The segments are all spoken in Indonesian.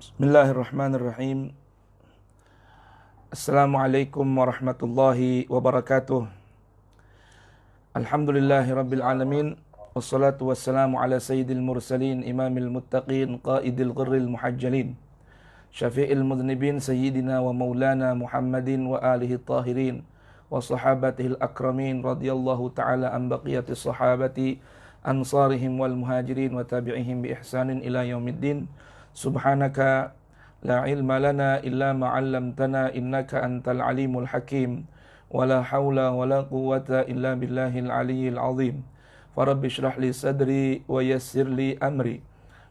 Bismillahirrahmanirrahim. Assalamualaikum warahmatullahi wabarakatuh. Alhamdulillahi rabbil alamin. Wassalatu wassalamu ala sayyidil mursalin, imamil muttaqin, qaidil ghurril muhajjalin, syafi'il mudhnibin, sayyidina wa maulana Muhammadin wa alihi tahirin wa sahabatihil akramin, radiyallahu ta'ala an baqiyatis sahabati ansarihim wal muhajirin wa tabi'ihim bi ihsanin ila yaumiddin. Subhanaka la ilma lana illa ma 'allamtana innaka antal alimul hakim wa la haula wa la quwwata illa billahil aliyyil azim. Farabbi shrah li sadri wa yassir li amri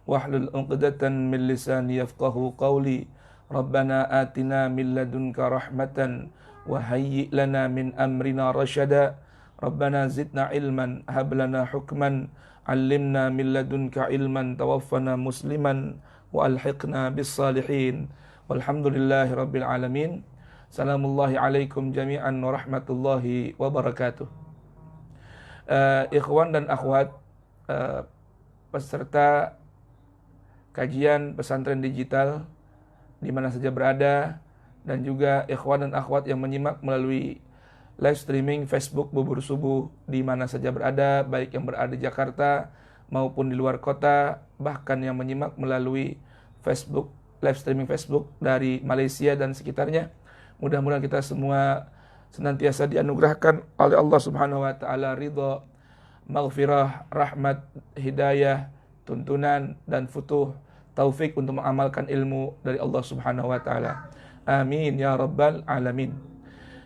wahlul 'uqdatan min lisani yafqahu qawli. Rabbana atina min ladunka rahmatan wa hayyi' lana min amrina rasyada. Rabbana zidna ilman hab lana hukman 'allimna min ladunka ilman tawaffana musliman wa alhiqna bis salihin. Walhamdulillahi rabbil alamin. Salamullahi alaikum jami'an wa rahmatullahi wabarakatuh. Ikhwan dan akhwat, peserta kajian pesantren digital di mana saja berada, dan juga ikhwan dan akhwat yang menyimak melalui live streaming Facebook Bubur Subuh di mana saja berada, baik yang berada di Jakarta maupun di luar kota, bahkan yang menyimak melalui Facebook, live streaming Facebook dari Malaysia dan sekitarnya. Mudah-mudahan kita semua senantiasa dianugerahkan oleh Allah Subhanahu wa taala ridha, maghfirah, rahmat, hidayah, tuntunan dan futuh taufik untuk mengamalkan ilmu dari Allah Subhanahu wa taala. Amin ya rabbal alamin.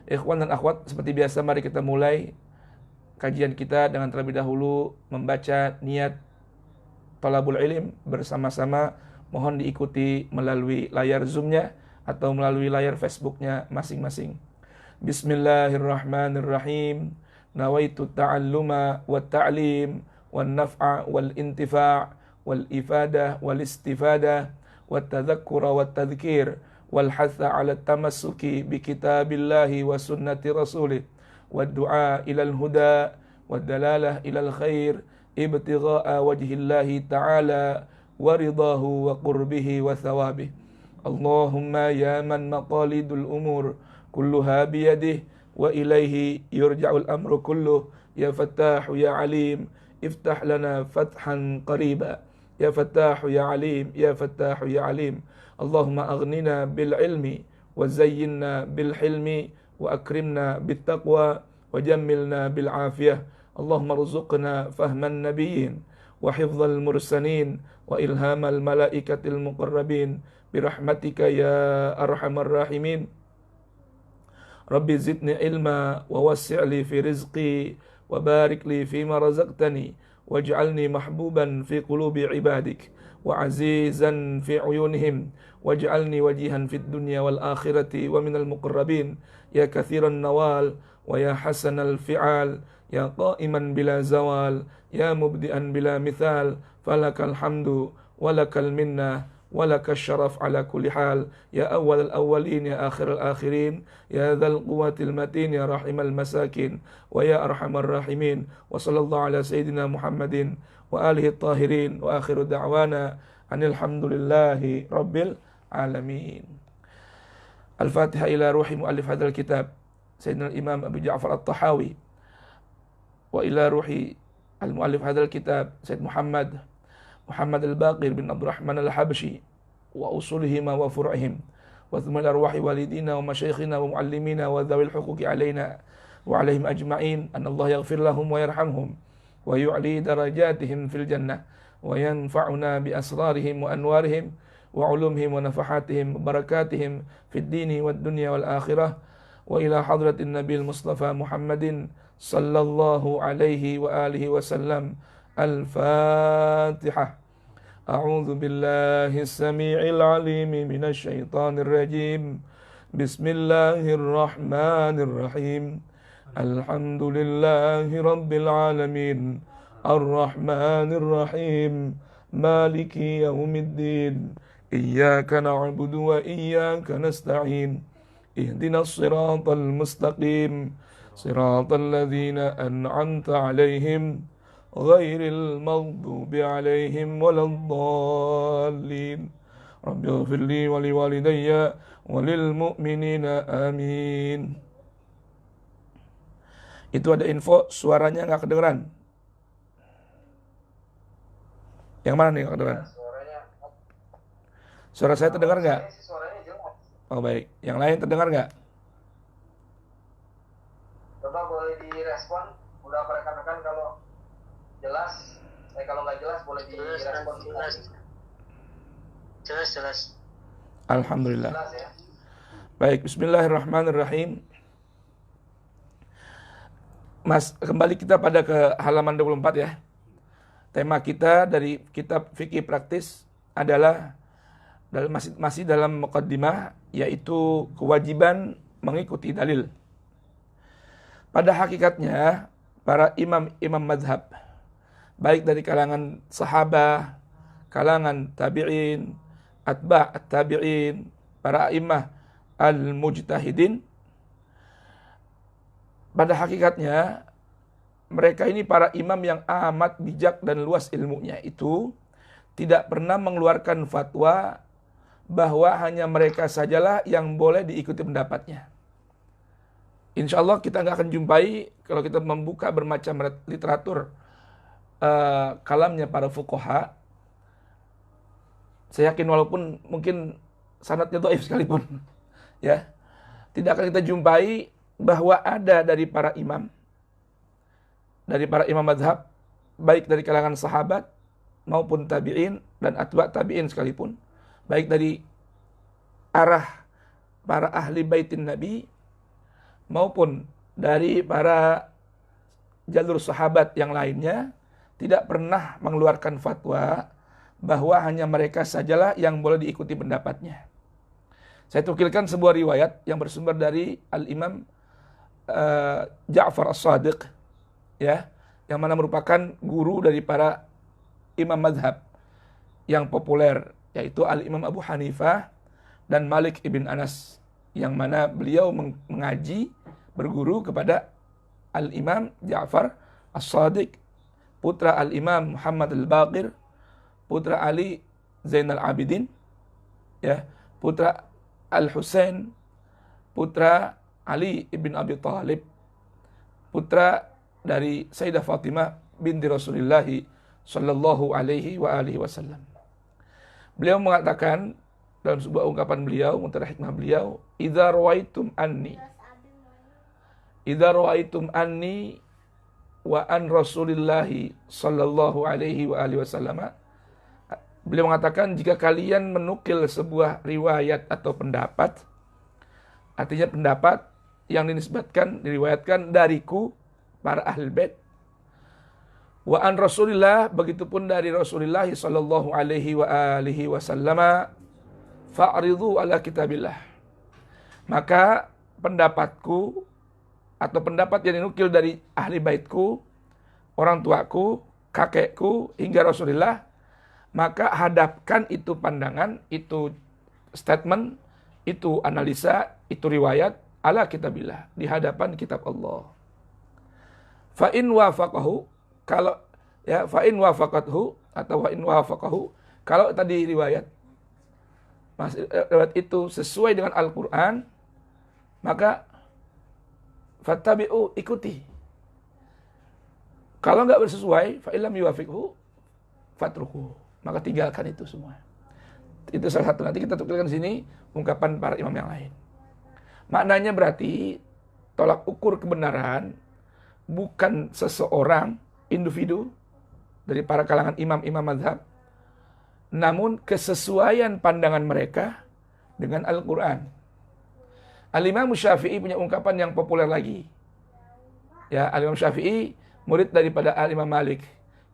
Ikhwan dan akhwat, seperti biasa mari kita mulai kajian kita dengan terlebih dahulu membaca niat talabul ilm bersama-sama. Mohon diikuti melalui layar Zoom-nya atau melalui layar Facebook-nya masing-masing. Bismillahirrahmanirrahim. Nawaitu ta'alluma wa ta'lim wa naf'a wal intifa' wal ifadah wal istifadah wa tadhakkura wa tadhkir wal hatha 'ala tamassuki bi kitabillahi wa sunnati rasulih wa du'a ilal huda wa dalalah ilal khair ibtigha'a wajhillahi ta'ala wa ridahu wa qurbihi wa thawabih. Allahumma ya man maqalidul umur kulluha biyadih wa ilaihi yurja'ul amru kulluh. Ya fattahu ya alim iftah lana fathan qariba. Ya fattahu ya alim, ya fattahu ya alim. Allahumma aghnina bil ilmi wa zayyinna bil hilmi wa akrimna bit taqwa wa jammilna bil afiyah. Allahumma rzuqna fahman nabiyyin wa hifdzal mursalin wa ilhamal malaikatil muqarrabin birahmatika ya arhamar rahimin. Rabbi zidni ilma wa wassi' fi rizqi wa barik li fima razaqtani waj'alni mahbuban fi qulubi ibadik wa azizan fi uyunihim waj'alni wajihan fid dunya wal akhirati wa minal muqarrabin. Ya kathiran nawal wa ya hasanal fi'al ya qa'iman bila zawal ya mubdi'an bila mithal falakal hamdu walakal minnah walakal syaraf ala kulli hal. Ya awwal al-awwalin ya akhir al-akhirin ya dhal quwwatil matin ya rahimal masakin wa ya arhamar rahimin. Wa sallallahu ala sayyidina Muhammadin wa alihi tahirin wa akhiru da'wana anil hamdulillahi rabbil alamin. Al-Fatihah ila ruhi muallif hadzal kitab Sayyidina Imam Abu Ja'far At-Tahawi wa ila ruhi al-muallif hadzal kitab Sayyid Muhammad Al-Baqir bin Abdurrahman Al-Habshi wa usulihima wa fur'ihim wa thumma arwahi walidina wa masyayikhina wa muallimina wa dhawil huquqi alaina wa alaihim ajma'in. An Allah yaghfir lahum wa yarhamhum wa yu'li darajatihim fil jannah wa yanfa'una bi asrarihim wa anwarihim wa ulumhim wa nafahatihim wa barakatihim fid dini wad dunya wal akhirah. Wa ila hadratin Nabil Mustafa Muhammadin sallallahu alaihi wa alihi wa sallam. Al-Fatihah. A'udzu billahi as-sami'il 'alim minasy syaithanir rajim. Bismillahirrahmanirrahim. Alhamdulillahi rabbil alamin. Ar-Rahmanir Rahim. Maliki yaumiddin. Iyyaka na'budu wa iyyaka nasta'in. Ihdinas siratal mustaqim. Siratal ladzina an'amta 'alaihim غير المغضوب عليهم ولا الضالين Rabbighfirli wa liwalidayya wa lil mu'minina amin. Itu ada info suaranya nggak kedengeran. Yang mana nih nggak kedengeran? Suara saya terdengar nggak? Oh baik. Yang lain terdengar nggak? Coba boleh direspon. Udah rekan-rekan kalau jelas. Kalau nggak jelas boleh direspon. Jelas. Alhamdulillah. Jelas ya. Baik, bismillahirrahmanirrahim. Mas, kembali kita pada ke halaman 24 ya. Tema kita dari kitab fikih praktis adalah masih dalam muqaddimah, yaitu kewajiban mengikuti dalil. Pada hakikatnya, para imam madhab, baik dari kalangan sahabah, kalangan tabi'in, atba' tabi'in, para imam al-mujtahidin, pada hakikatnya mereka ini para imam yang amat bijak dan luas ilmunya, itu tidak pernah mengeluarkan fatwa bahwa hanya mereka sajalah yang boleh diikuti pendapatnya. Insya Allah kita nggak akan jumpai, kalau kita membuka bermacam literatur kalamnya para fuqaha, saya yakin walaupun mungkin sanadnya dhaif sekalipun, ya, tidak akan kita jumpai bahwa ada dari para imam madhab, baik dari kalangan sahabat maupun tabi'in dan atba' tabi'in sekalipun, baik dari arah para ahli baitin Nabi maupun dari para jalur sahabat yang lainnya, tidak pernah mengeluarkan fatwa bahwa hanya mereka sajalah yang boleh diikuti pendapatnya. Saya tukilkan sebuah riwayat yang bersumber dari Al-Imam Ja'far As-Shadiq, ya, yang mana merupakan guru dari para imam madhab yang populer, yaitu Al-Imam Abu Hanifah dan Malik ibn Anas, yang mana beliau mengaji, berguru kepada Al-Imam Ja'far As-Shadiq, putra Al-Imam Muhammad Al-Baqir, putra Ali Zainal Abidin, ya, putra Al-Husain, putra Ali ibn Abi Thalib, putra dari Sayyidah Fatimah binti Rasulullah sallallahu alaihi wa alihi wasallam. Beliau mengatakan dalam sebuah ungkapan beliau, mutara hikmah beliau, idza rawaitum anni wa an Rasulillah sallallahu alaihi wa alihi wasallam. Beliau mengatakan, jika kalian menukil sebuah riwayat atau pendapat, artinya pendapat yang diriwayatkan dariku, para ahli bait, wa an Rasulillah, begitupun dari Rasulullah sallallahu alaihi wa alihi wasallam, fa'ridu ala kitabillah, maka pendapatku atau pendapat yang dinukil dari ahli baitku, orang tuaku, kakekku hingga Rasulullah, maka hadapkan itu pandangan, itu statement, itu analisa, itu riwayat ala kitabillah, di hadapan kitab Allah. Fa in wafaqahu, kalau ya, fa in wafaqathu atau wa in wafaqahu, kalau tadi riwayat itu sesuai dengan Al-Qur'an, maka fattabi'u, ikuti. Kalau enggak bersesuai, fa illam yuwafiqhu fatruku, maka tinggalkan itu semua. Itu salah satu, nanti kita tukilkan sini ungkapan para imam yang lain. Maknanya berarti tolak ukur kebenaran bukan seseorang, individu dari para kalangan imam-imam mazhab, namun kesesuaian pandangan mereka dengan Al-Quran. Al-Imam Syafi'i punya ungkapan yang populer lagi. Ya, Al-Imam Syafi'i murid daripada Al-Imam Malik,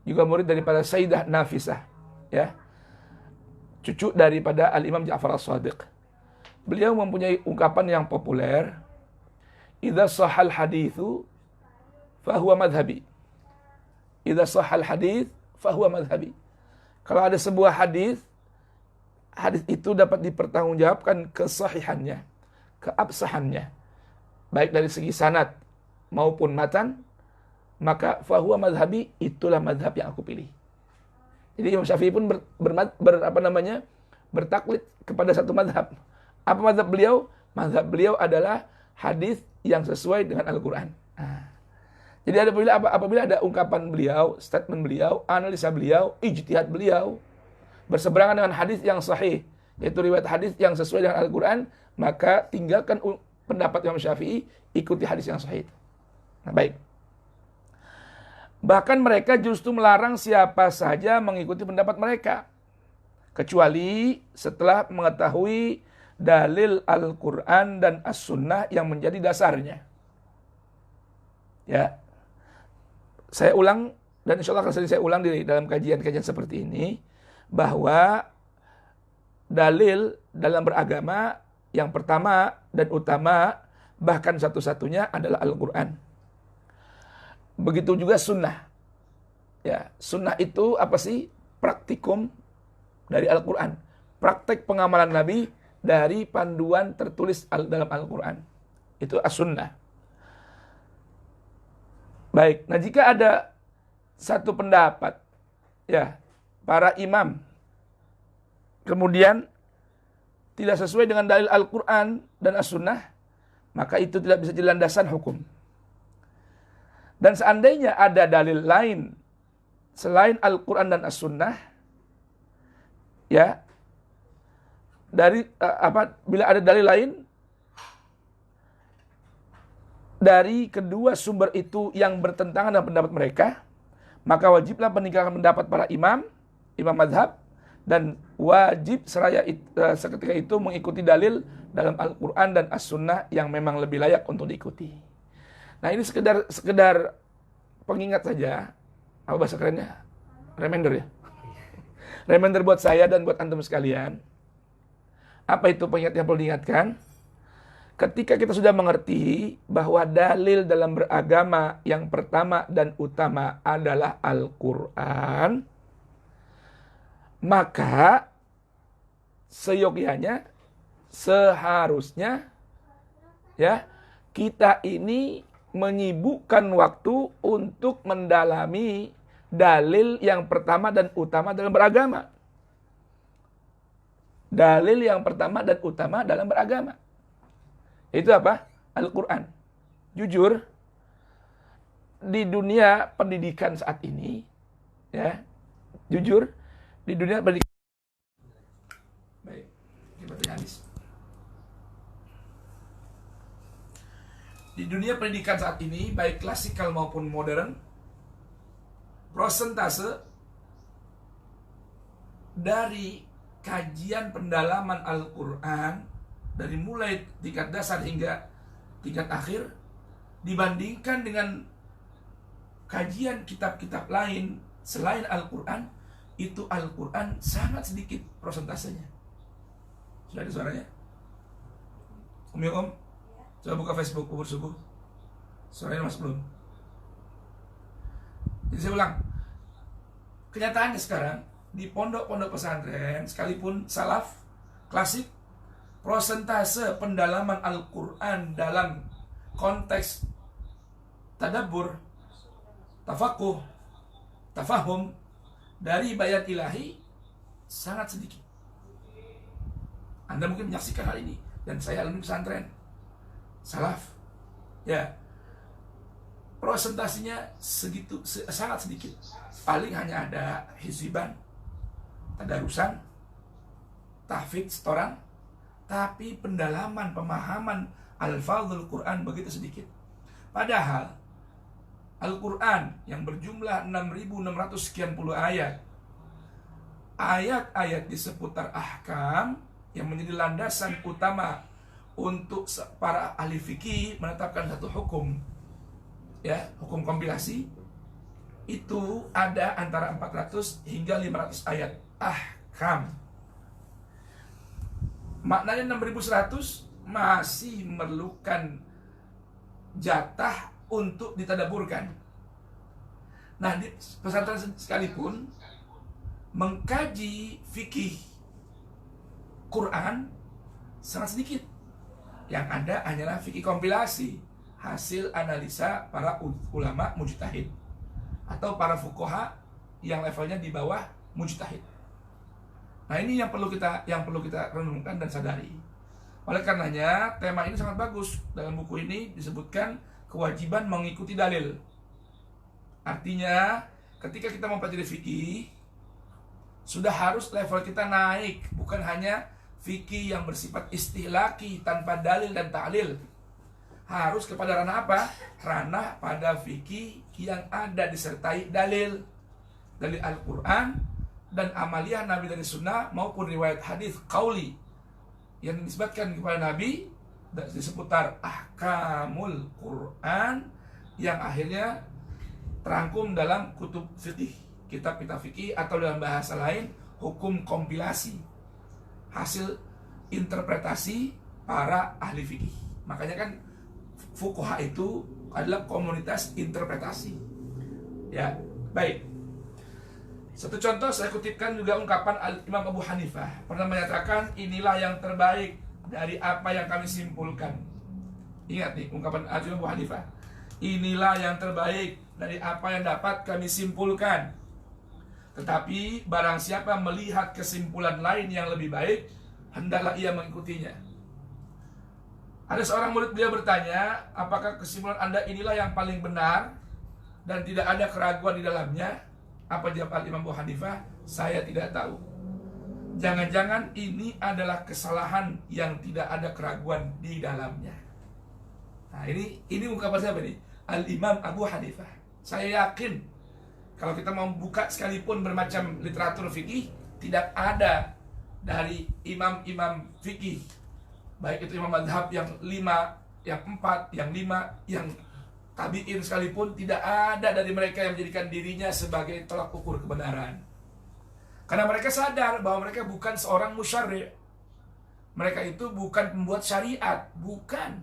juga murid daripada Sayyidah Nafisah, ya, cucu daripada Al-Imam Ja'far As-Shadiq. Beliau mempunyai ungkapan yang populer, idza sahal haditsu fahuwa madhhabi. Idza sahal hadits fahuwa madhhabi. Kalau ada sebuah hadis itu dapat dipertanggungjawabkan kesahihannya, keabsahannya, baik dari segi sanad maupun matan, maka fahuwa madhhabi, itulah madhab yang aku pilih. Jadi Imam Syafi'i pun bertaklid kepada satu mazhab. Apa mazhab beliau? Mazhab beliau adalah hadis yang sesuai dengan Al-Quran. Jadi apabila ada ungkapan beliau, statement beliau, analisa beliau, ijtihad beliau berseberangan dengan hadis yang sahih, yaitu riwayat hadis yang sesuai dengan Al-Quran, maka tinggalkan pendapat Imam Syafi'i, ikuti hadis yang sahih. Nah, baik. Bahkan mereka justru melarang siapa saja mengikuti pendapat mereka, kecuali setelah mengetahui dalil Al-Quran dan As-Sunnah yang menjadi dasarnya. Ya, saya ulang, dan insya Allah akan sering saya ulang di dalam kajian-kajian seperti ini, bahwa dalil dalam beragama yang pertama dan utama, bahkan satu-satunya adalah Al-Quran. Begitu juga sunnah. Ya, sunnah itu apa sih? Praktikum dari Al-Quran. Praktek pengamalan Nabi dari panduan tertulis dalam Al-Quran. Itu as-sunnah. Baik, nah jika ada satu pendapat, ya, para imam, kemudian tidak sesuai dengan dalil Al-Quran dan as-sunnah, maka itu tidak bisa jadi landasan hukum. Dan seandainya ada dalil lain selain Al-Quran dan As-Sunnah, ya, bila ada dalil lain dari kedua sumber itu yang bertentangan dengan pendapat mereka, maka wajiblah meninggalkan pendapat para imam mazhab, dan wajib seketika itu mengikuti dalil dalam Al-Quran dan As-Sunnah yang memang lebih layak untuk diikuti. Nah, ini sekedar pengingat saja. Apa bahasa kerennya? Reminder ya. Reminder buat saya dan buat antum sekalian. Apa itu pengingat yang perlu diingatkan? Ketika kita sudah mengerti bahwa dalil dalam beragama yang pertama dan utama adalah Al-Quran, maka seyogyanya, seharusnya, ya, kita ini menyibukkan waktu untuk mendalami dalil yang pertama dan utama dalam beragama. Dalil yang pertama dan utama dalam beragama. Itu apa? Al-Quran. Jujur, di dunia pendidikan saat ini, ya, jujur, di dunia pendidikan. Baik, kita habis. Di dunia pendidikan saat ini, baik klasikal maupun modern, prosentase dari kajian pendalaman Al-Quran dari mulai tingkat dasar hingga tingkat akhir dibandingkan dengan kajian kitab-kitab lain selain Al-Quran, itu Al-Quran sangat sedikit prosentasenya. Sudah ada suaranya? Om? Coba buka Facebook Bubur Subuh. Suaranya masuk belum? Jadi saya ulang. Kenyataannya sekarang di pondok-pondok pesantren, sekalipun salaf, klasik, prosentase pendalaman Al-Quran dalam konteks tadabbur, tafakuh, tafahum dari bayat ilahi sangat sedikit. Anda mungkin menyaksikan hal ini, dan saya alumni pesantren salaf, ya, prosentasinya segitu, sangat sedikit. Paling hanya ada hizban, tadarusan, tahfidz setoran, tapi pendalaman, pemahaman alfazul Quran begitu sedikit. Padahal Al-Quran yang berjumlah 6.600 sekian puluh ayat, ayat-ayat di seputar ahkam yang menjadi landasan utama untuk para ahli fikih menetapkan satu hukum, ya, hukum kompilasi, itu ada antara 400 hingga 500 ayat ahkam. Maknanya 6.100 masih memerlukan jatah untuk ditadaburkan. Nah, di pesantren sekalipun mengkaji fikih Quran sangat sedikit. Yang ada hanyalah fikih kompilasi, hasil analisa para ulama mujtahid atau para fuqaha yang levelnya di bawah mujtahid. Nah, ini yang perlu kita renungkan dan sadari. Oleh karenanya, tema ini sangat bagus. Dalam buku ini disebutkan kewajiban mengikuti dalil. Artinya, ketika kita mempelajari fikih, sudah harus level kita naik, bukan hanya fikih yang bersifat istihlaki tanpa dalil dan ta'lil. Harus kepada ranah apa? Ranah pada fikih yang ada disertai dalil. Dari Al-Quran dan amaliyah Nabi dari Sunnah maupun riwayat hadis qauli yang dinisbatkan kepada Nabi di seputar ahkamul Quran yang akhirnya terangkum dalam kutub fikih, kitab-kitab fikih, atau dalam bahasa lain hukum kompilasi hasil interpretasi para ahli fikih. Makanya kan fuqaha itu adalah komunitas interpretasi. Ya, baik. Satu contoh saya kutipkan juga ungkapan Imam Abu Hanifah pernah menyatakan, inilah yang terbaik dari apa yang kami simpulkan. Ingat nih ungkapan Imam Abu Hanifah, inilah yang terbaik dari apa yang dapat kami simpulkan. Tetapi barang siapa melihat kesimpulan lain yang lebih baik, hendaklah ia mengikutinya. Ada seorang murid beliau bertanya, apakah kesimpulan Anda inilah yang paling benar dan tidak ada keraguan di dalamnya? Apa jawab Imam Abu Hanifah? Saya tidak tahu. Jangan-jangan ini adalah kesalahan yang tidak ada keraguan di dalamnya. Nah, ini ungkapan siapa nih? Al-Imam Abu Hanifah. Saya yakin kalau kita mau buka sekalipun bermacam literatur fikih, tidak ada dari imam-imam fikih, baik itu imam mazhab yang 5, yang 4, yang 5, yang tabi'in sekalipun, tidak ada dari mereka yang menjadikan dirinya sebagai tolak ukur kebenaran. Karena mereka sadar bahwa mereka bukan seorang musyarri'. Mereka itu bukan pembuat syariat, bukan.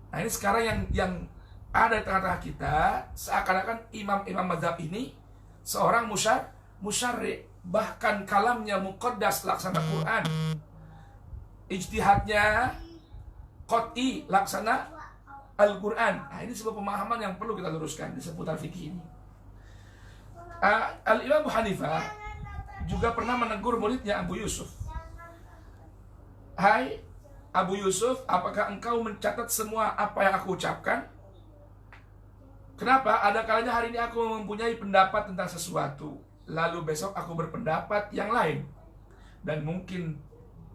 Nah, ini sekarang yang ada di tengah-tengah kita, seakan-akan imam-imam mazhab ini seorang musyarri', bahkan kalamnya muqaddas laksana Quran, ijtihadnya qat'i laksana Al-Quran. Nah, ini sebuah pemahaman yang perlu kita luruskan di seputar fikih ini. Al-Imam Abu Hanifah juga pernah menegur muridnya Abu Yusuf. Hai Abu Yusuf, apakah engkau mencatat semua apa yang aku ucapkan? Kenapa? Ada kalanya hari ini aku mempunyai pendapat tentang sesuatu, lalu besok aku berpendapat yang lain, dan mungkin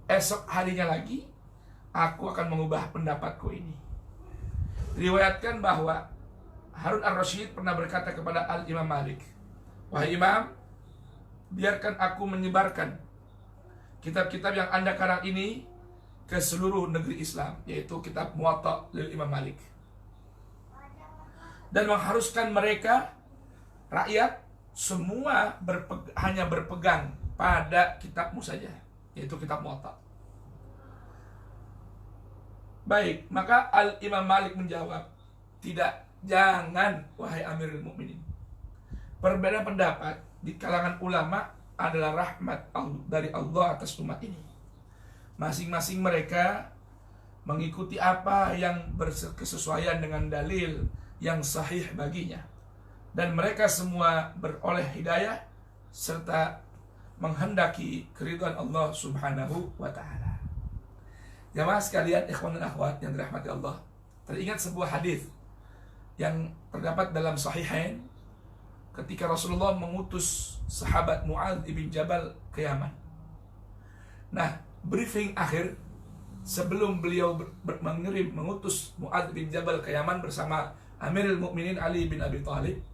esok harinya lagi aku akan mengubah pendapatku ini. Riwayatkan bahwa Harun ar-Rasyid pernah berkata kepada Al-Imam Malik, wahai Imam, biarkan aku menyebarkan kitab-kitab yang Anda karang ini ke seluruh negeri Islam, yaitu kitab Muwatta dari Imam Malik, dan mengharuskan mereka, rakyat, semua hanya berpegang pada kitabmu saja, yaitu kitab Muwatta. Baik, maka Al-Imam Malik menjawab, tidak, jangan, wahai Amirul Mukminin. Perbedaan pendapat di kalangan ulama adalah rahmat dari Allah atas umat ini. Masing-masing mereka mengikuti apa yang berkesesuaian dengan dalil yang sahih baginya, dan mereka semua beroleh hidayah serta menghendaki keridhaan Allah Subhanahu wa ta'ala. Jamaah sekalian, ikhwan dan akhwat yang dirahmati Allah, teringat sebuah hadis yang terdapat dalam Sahihain ketika Rasulullah mengutus sahabat Mu'adz ibn Jabal ke Yaman. Nah, briefing akhir sebelum beliau mengutus Mu'adz bin Jabal ke Yaman bersama Amirul Mukminin Ali bin Abi Thalib,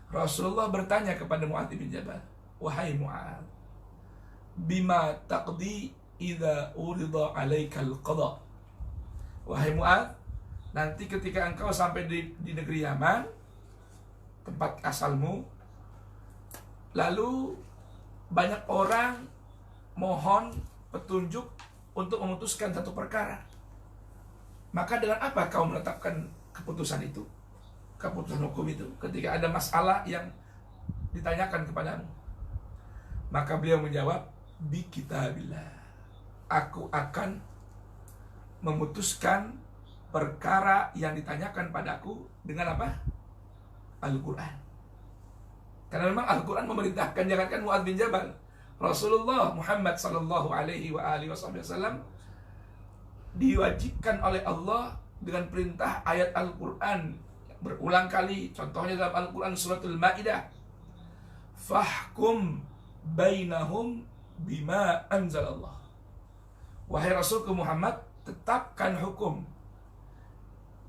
Rasulullah bertanya kepada Mu'adz bin Jabal, wahai Mu'adz, bima taqdi idza urida alaikal qada. Wahai Mu'adz, nanti ketika engkau sampai di negeri Yaman, tempat asalmu, lalu banyak orang mohon petunjuk untuk memutuskan satu perkara, maka dengan apa kau menetapkan keputusan itu, keputusan hukum itu, ketika ada masalah yang ditanyakan kepadamu? Maka beliau menjawab, bi kitabillah, aku akan memutuskan perkara yang ditanyakan padaku dengan apa? Al-Quran. Karena memang Al-Quran memerintahkan, jangankan Mu'adz bin Jabal, Rasulullah Muhammad sallallahu alaihi wasallam diwajibkan oleh Allah dengan perintah ayat Al-Quran berulang kali. Contohnya dalam Al-Quran suratul Maidah, fahkum bainahum bima anzalallah. Wahai Rasulku Muhammad, tetapkan hukum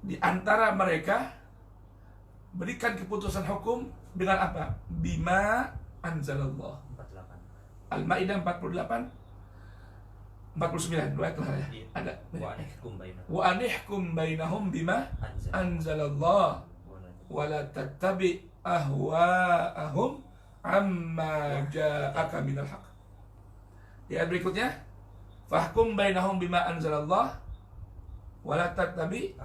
di antara mereka, berikan keputusan hukum dengan apa? Bima anzalallah. 48. Al-Maidah 48 49 dua ayat lah ya. Iya. Ada. Wa anihkum bainahum bima anzalallah wala tattabi ahwa'ahum amma ja'aka minal haq. Di ayat berikutnya, fahkum bainahum bima anzalallah wala tattabi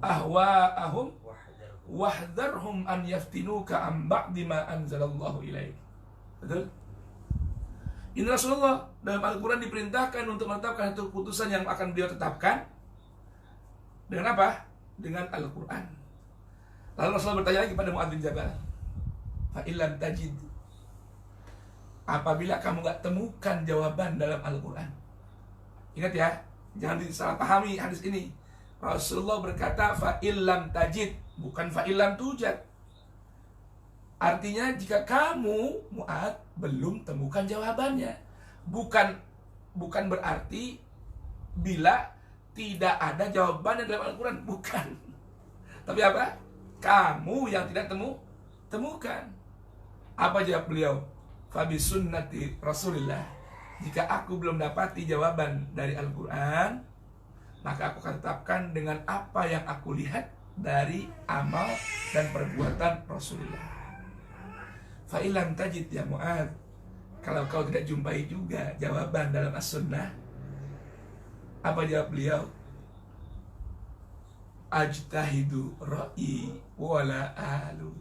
ahwa'ahum wahdharhum an yaftinuka am ba'di ma anzalallahu ilaik. Betul? Ini Rasulullah dalam Al-Quran diperintahkan untuk menetapkan satu keputusan yang akan beliau tetapkan dengan apa? Dengan Al-Quran. Lalu Rasulullah bertanya lagi kepada Mu'adz bin Jabal, fa illam tajid, apabila kamu gak temukan jawaban dalam Al-Quran. Ingat ya, jangan disalahpahami hadis ini. Rasulullah berkata fa illam tajid, bukan fa illam tujad. Artinya jika kamu Mu'adz belum temukan jawabannya, bukan berarti bila tidak ada jawabannya dalam Al-Quran, bukan. Tapi apa? Kamu yang tidak temukan. Apa jawab beliau? Fabi sunnati Rasulillah. Jika aku belum dapati jawaban dari Al-Quran, maka aku akan tetapkan dengan apa yang aku lihat dari amal dan perbuatan Rasulullah. Fa'ilam tajid ya Mu'adz, kalau kau tidak jumpai juga jawaban dalam as-sunnah, apa jawab beliau? Ajtahidu ra'i wala alu.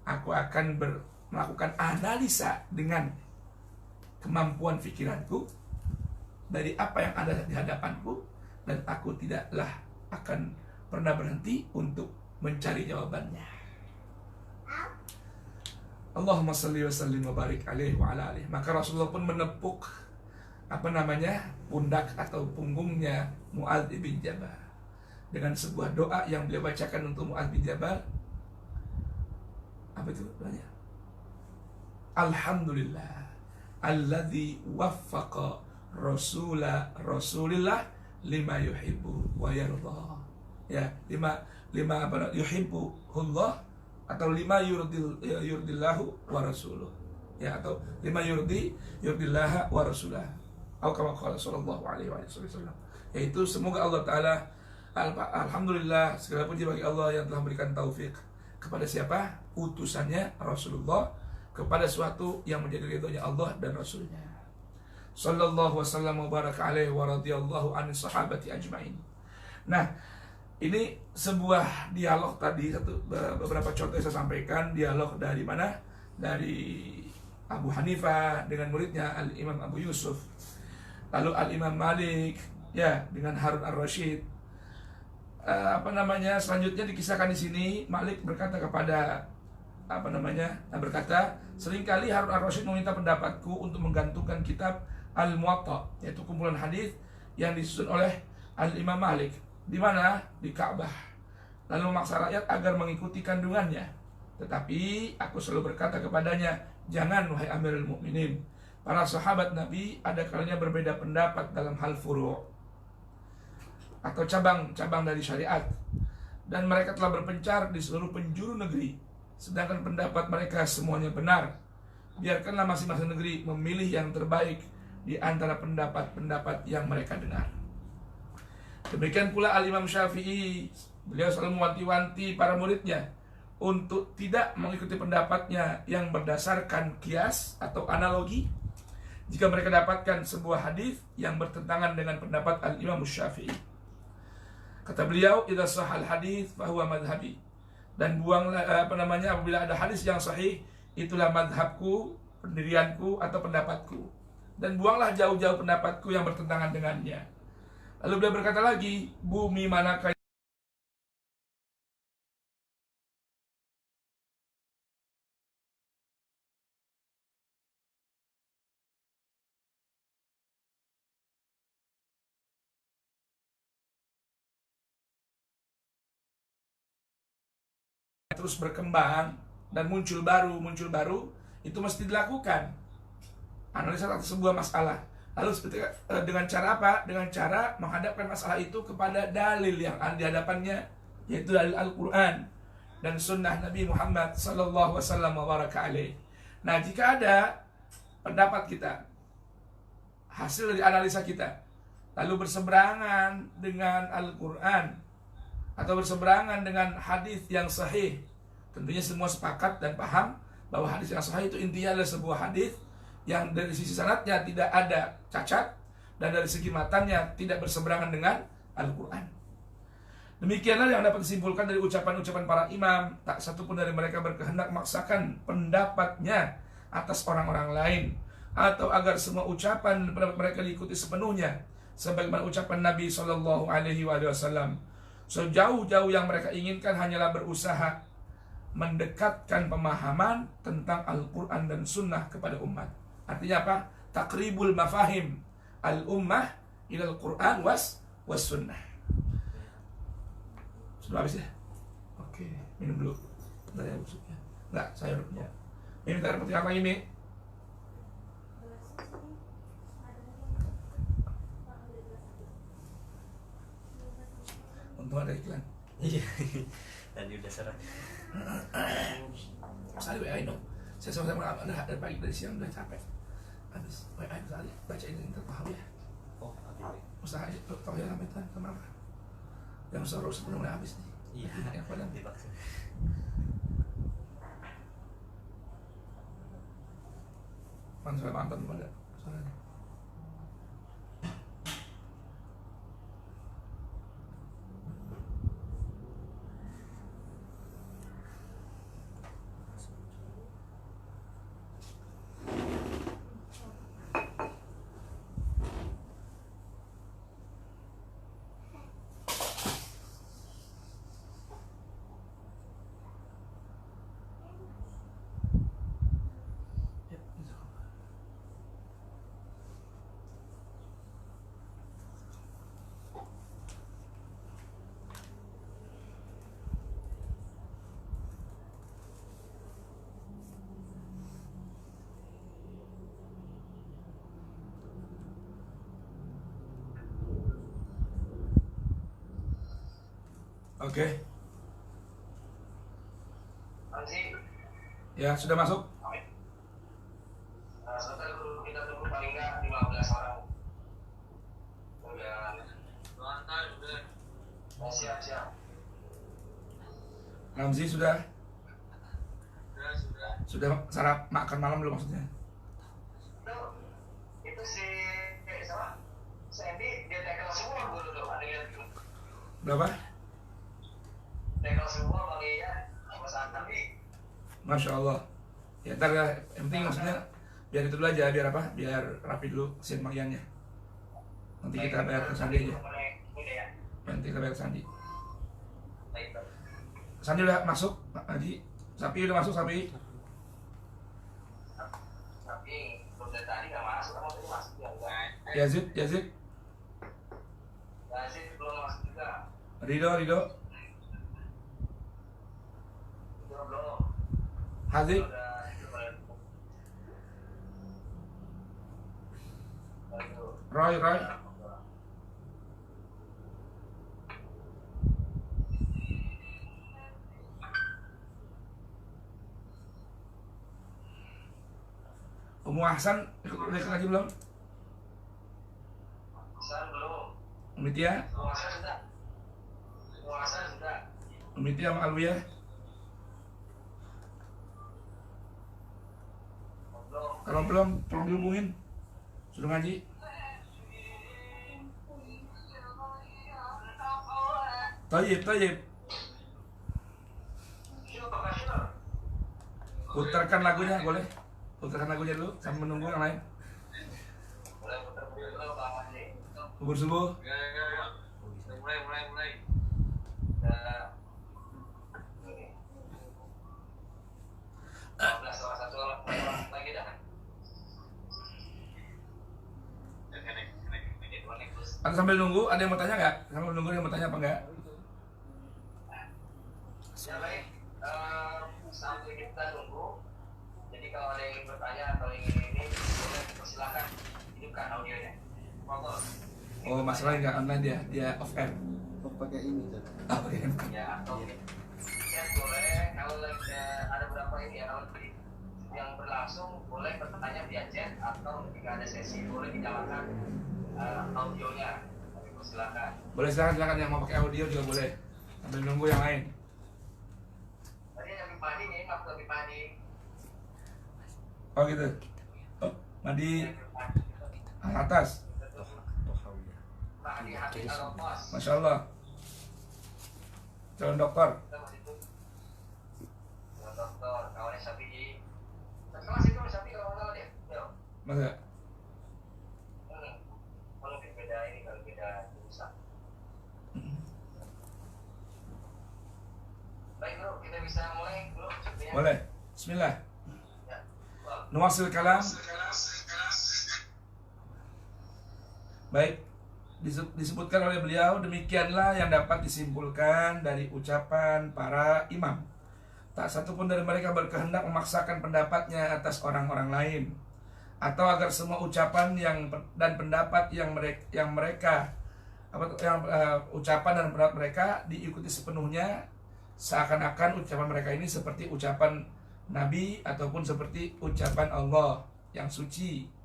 Aku akan melakukan analisa dengan kemampuan pikiranku dari apa yang ada di hadapanku, dan aku tidaklah akan pernah berhenti untuk mencari jawabannya. Allahumma salli wa sallim wa barik alaihi wa ala alihi. Maka Rasulullah pun menepuk pundak atau punggungnya Mu'adz bin Jabal dengan sebuah doa yang beliau bacakan untuk Mu'adz bin Jabal. Apa itu doanya? Alhamdulillah alladzi waffaqa Rasulillah lima yuhibbu wa yarda. Ya, lima apa? Yuhibbuhullah atau lima yurdillahu wa rasuluh, ya, atau lima yurdillaha wa rasulah, atau kama qala sallallahu alaihi wasallam, yaitu semoga Allah Ta'ala, alhamdulillah, segala puji bagi Allah yang telah memberikan taufik kepada siapa? Utusannya Rasulullah kepada suatu yang menjadi ridhonya Allah dan Rasulnya. Sallallahu wasallam wa baraka alaihi wa radiyallahu anis sahabati ajma'in. Nah, ini sebuah dialog tadi, beberapa contoh yang saya sampaikan, dialog dari mana? Dari Abu Hanifah dengan muridnya Al-Imam Abu Yusuf. Lalu Al-Imam Malik ya dengan Harun Ar-Rasyid. Selanjutnya dikisahkan di sini, Malik berkata kepada berkata, seringkali Harun Ar-Rasyid meminta pendapatku untuk menggantungkan kitab Al-Muwatta, yaitu kumpulan hadis yang disusun oleh Al-Imam Malik. Di mana? Di Ka'bah. Lalu memaksa rakyat agar mengikuti kandungannya. Tetapi aku selalu berkata kepadanya, jangan wahai Amirul Mukminin. Para sahabat Nabi ada kalanya berbeda pendapat dalam hal furu' atau cabang-cabang dari syariat, dan mereka telah berpencar di seluruh penjuru negeri, sedangkan pendapat mereka semuanya benar. Biarkanlah masing-masing negeri memilih yang terbaik di antara pendapat-pendapat yang mereka dengar. Demikian pula Al-Imam Syafi'i, beliau selalu mewanti-wanti para muridnya untuk tidak mengikuti pendapatnya yang berdasarkan kias atau analogi jika mereka dapatkan sebuah hadis yang bertentangan dengan pendapat Al-Imam Syafi'i. Kata beliau, idza sahal hadis fahuwa madhhabi. Dan buanglah apabila ada hadis yang sahih, itulah madhabku, pendirianku atau pendapatku. Dan buanglah jauh-jauh pendapatku yang bertentangan dengannya. Lalu beliau berkata lagi, bumi manakah terus berkembang dan muncul baru, itu mesti dilakukan analisa atas sebuah masalah. Lalu dengan cara apa? Dengan cara menghadapkan masalah itu kepada dalil yang ada di hadapannya, yaitu dalil Al-Quran dan sunnah Nabi Muhammad sallallahu wasallam wa baraka alaih. Nah, jika ada pendapat kita, hasil dari analisa kita, lalu berseberangan dengan Al-Quran atau berseberangan dengan hadis yang sahih, tentunya semua sepakat dan paham bahwa hadis yang sahih itu intinya adalah sebuah hadis yang dari sisi sanadnya tidak ada cacat dan dari segi matanya tidak berseberangan dengan Al-Quran. Demikianlah yang dapat disimpulkan dari ucapan-ucapan para imam. Tak satu pun dari mereka berkehendak memaksakan pendapatnya atas orang-orang lain, atau agar semua ucapan dan pendapat mereka diikuti sepenuhnya sebagaimana ucapan Nabi SAW. Sejauh-jauh yang mereka inginkan hanyalah berusaha mendekatkan pemahaman tentang Al-Quran dan Sunnah kepada umat. Artinya apa? Takribul mafahim al-ummah ilal Quran was Sunnah. Sudah habis ya? Oke, minum dulu. Bentar ya busuknya. Enggak, saya udah punya. Ini minta seperti apa ini? Untung ada iklan. Iya. Tadi udah serang. Saya WA dong. Saya sama-sama dari pagi dari siang udah capek. Habis WA sekali baca ini terpaham ya. Oh, habis. Usaha tahu ya sampai kemana? Yang seru sebelumnya habis nih. Iya. Yang padang Dipaksa. Mana saya mantan pada soalnya. Oke. Ya, sudah masuk? Nah, sebentar dulu, kita tunggu paling nggak 15 orang. Udah. Nah, siap. Ramzi sudah? Sudah. Sudah sarap makan malam belum maksudnya? Itu si sama Sandy dia tackle semua dulu ada yang Berapa? tackle semua Bang Iya sama Sandy. Masya Allah. Ya ntar ya, yang penting maksudnya biar itu dulu aja, biar apa? Biar rapi dulu sin bagiannya. Nanti kita bayar ke Sandi aja. Nanti kita bayar ke Sandi. Sandi udah masuk, Haji. Sapi udah masuk, Sapi. Tapi udah tadi nggak masuk, kamu tadi masuk ya enggak? Yazid Yazid belum masuk juga. Rido Belum. Haziq. Roy Umu Hasan ikut lagi belum? Hasan belum. Umitia? Hasan sudah. Umitia sama Alwiyah? Kalau belum, tolong dihubungin. Sudah ngaji? Tayyib. Putarkan lagunya, boleh? Putarkan lagunya dulu, sambil menunggu yang lain. Bubur subuh. Mulai. Salah satu lagi dah. Atau sambil nunggu, ada yang mau tanya nggak? Sambil nunggu ada yang mau tanya apa nggak? Ya baik. kalau ada yang ingin bertanya atau ingin ini, boleh persilakan hidupkan audionya. Monggo. Oh, masalahnya nggak online dia off air. Pakai ini kan. Oh, iya. Ya, atau ya boleh. Kalau ada beberapa ini ya, kalau yang berlangsung boleh bertanya via chat atau jika ada sesi boleh dinyalakan audionya. Tapi persilakan. Boleh silakan yang mau pakai audio juga boleh. Sambil nunggu yang lain. Tadi yang lebih panik ya, nggak lebih panik. Oh gitu. Oh, mandi atas. Mandi hati kalau kos. Masya Allah. Calon dokter. Dokter, kawannya Syafi'i. Kelas itu Syafi'i kalau nggak salah dia. Masa? Kalau beda ini kalau beda jurusan. Baik bro, kita bisa mulai bro. Boleh. Bismillah. Ya. Nuwasil kalam. Baik, disebutkan oleh beliau, demikianlah yang dapat disimpulkan dari ucapan para imam. Tak satu pun dari mereka berkehendak memaksakan pendapatnya atas orang-orang lain, atau agar semua ucapan dan pendapat ucapan dan pendapat mereka diikuti sepenuhnya, seakan-akan ucapan mereka ini seperti ucapan Nabi ataupun seperti ucapan Allah yang suci.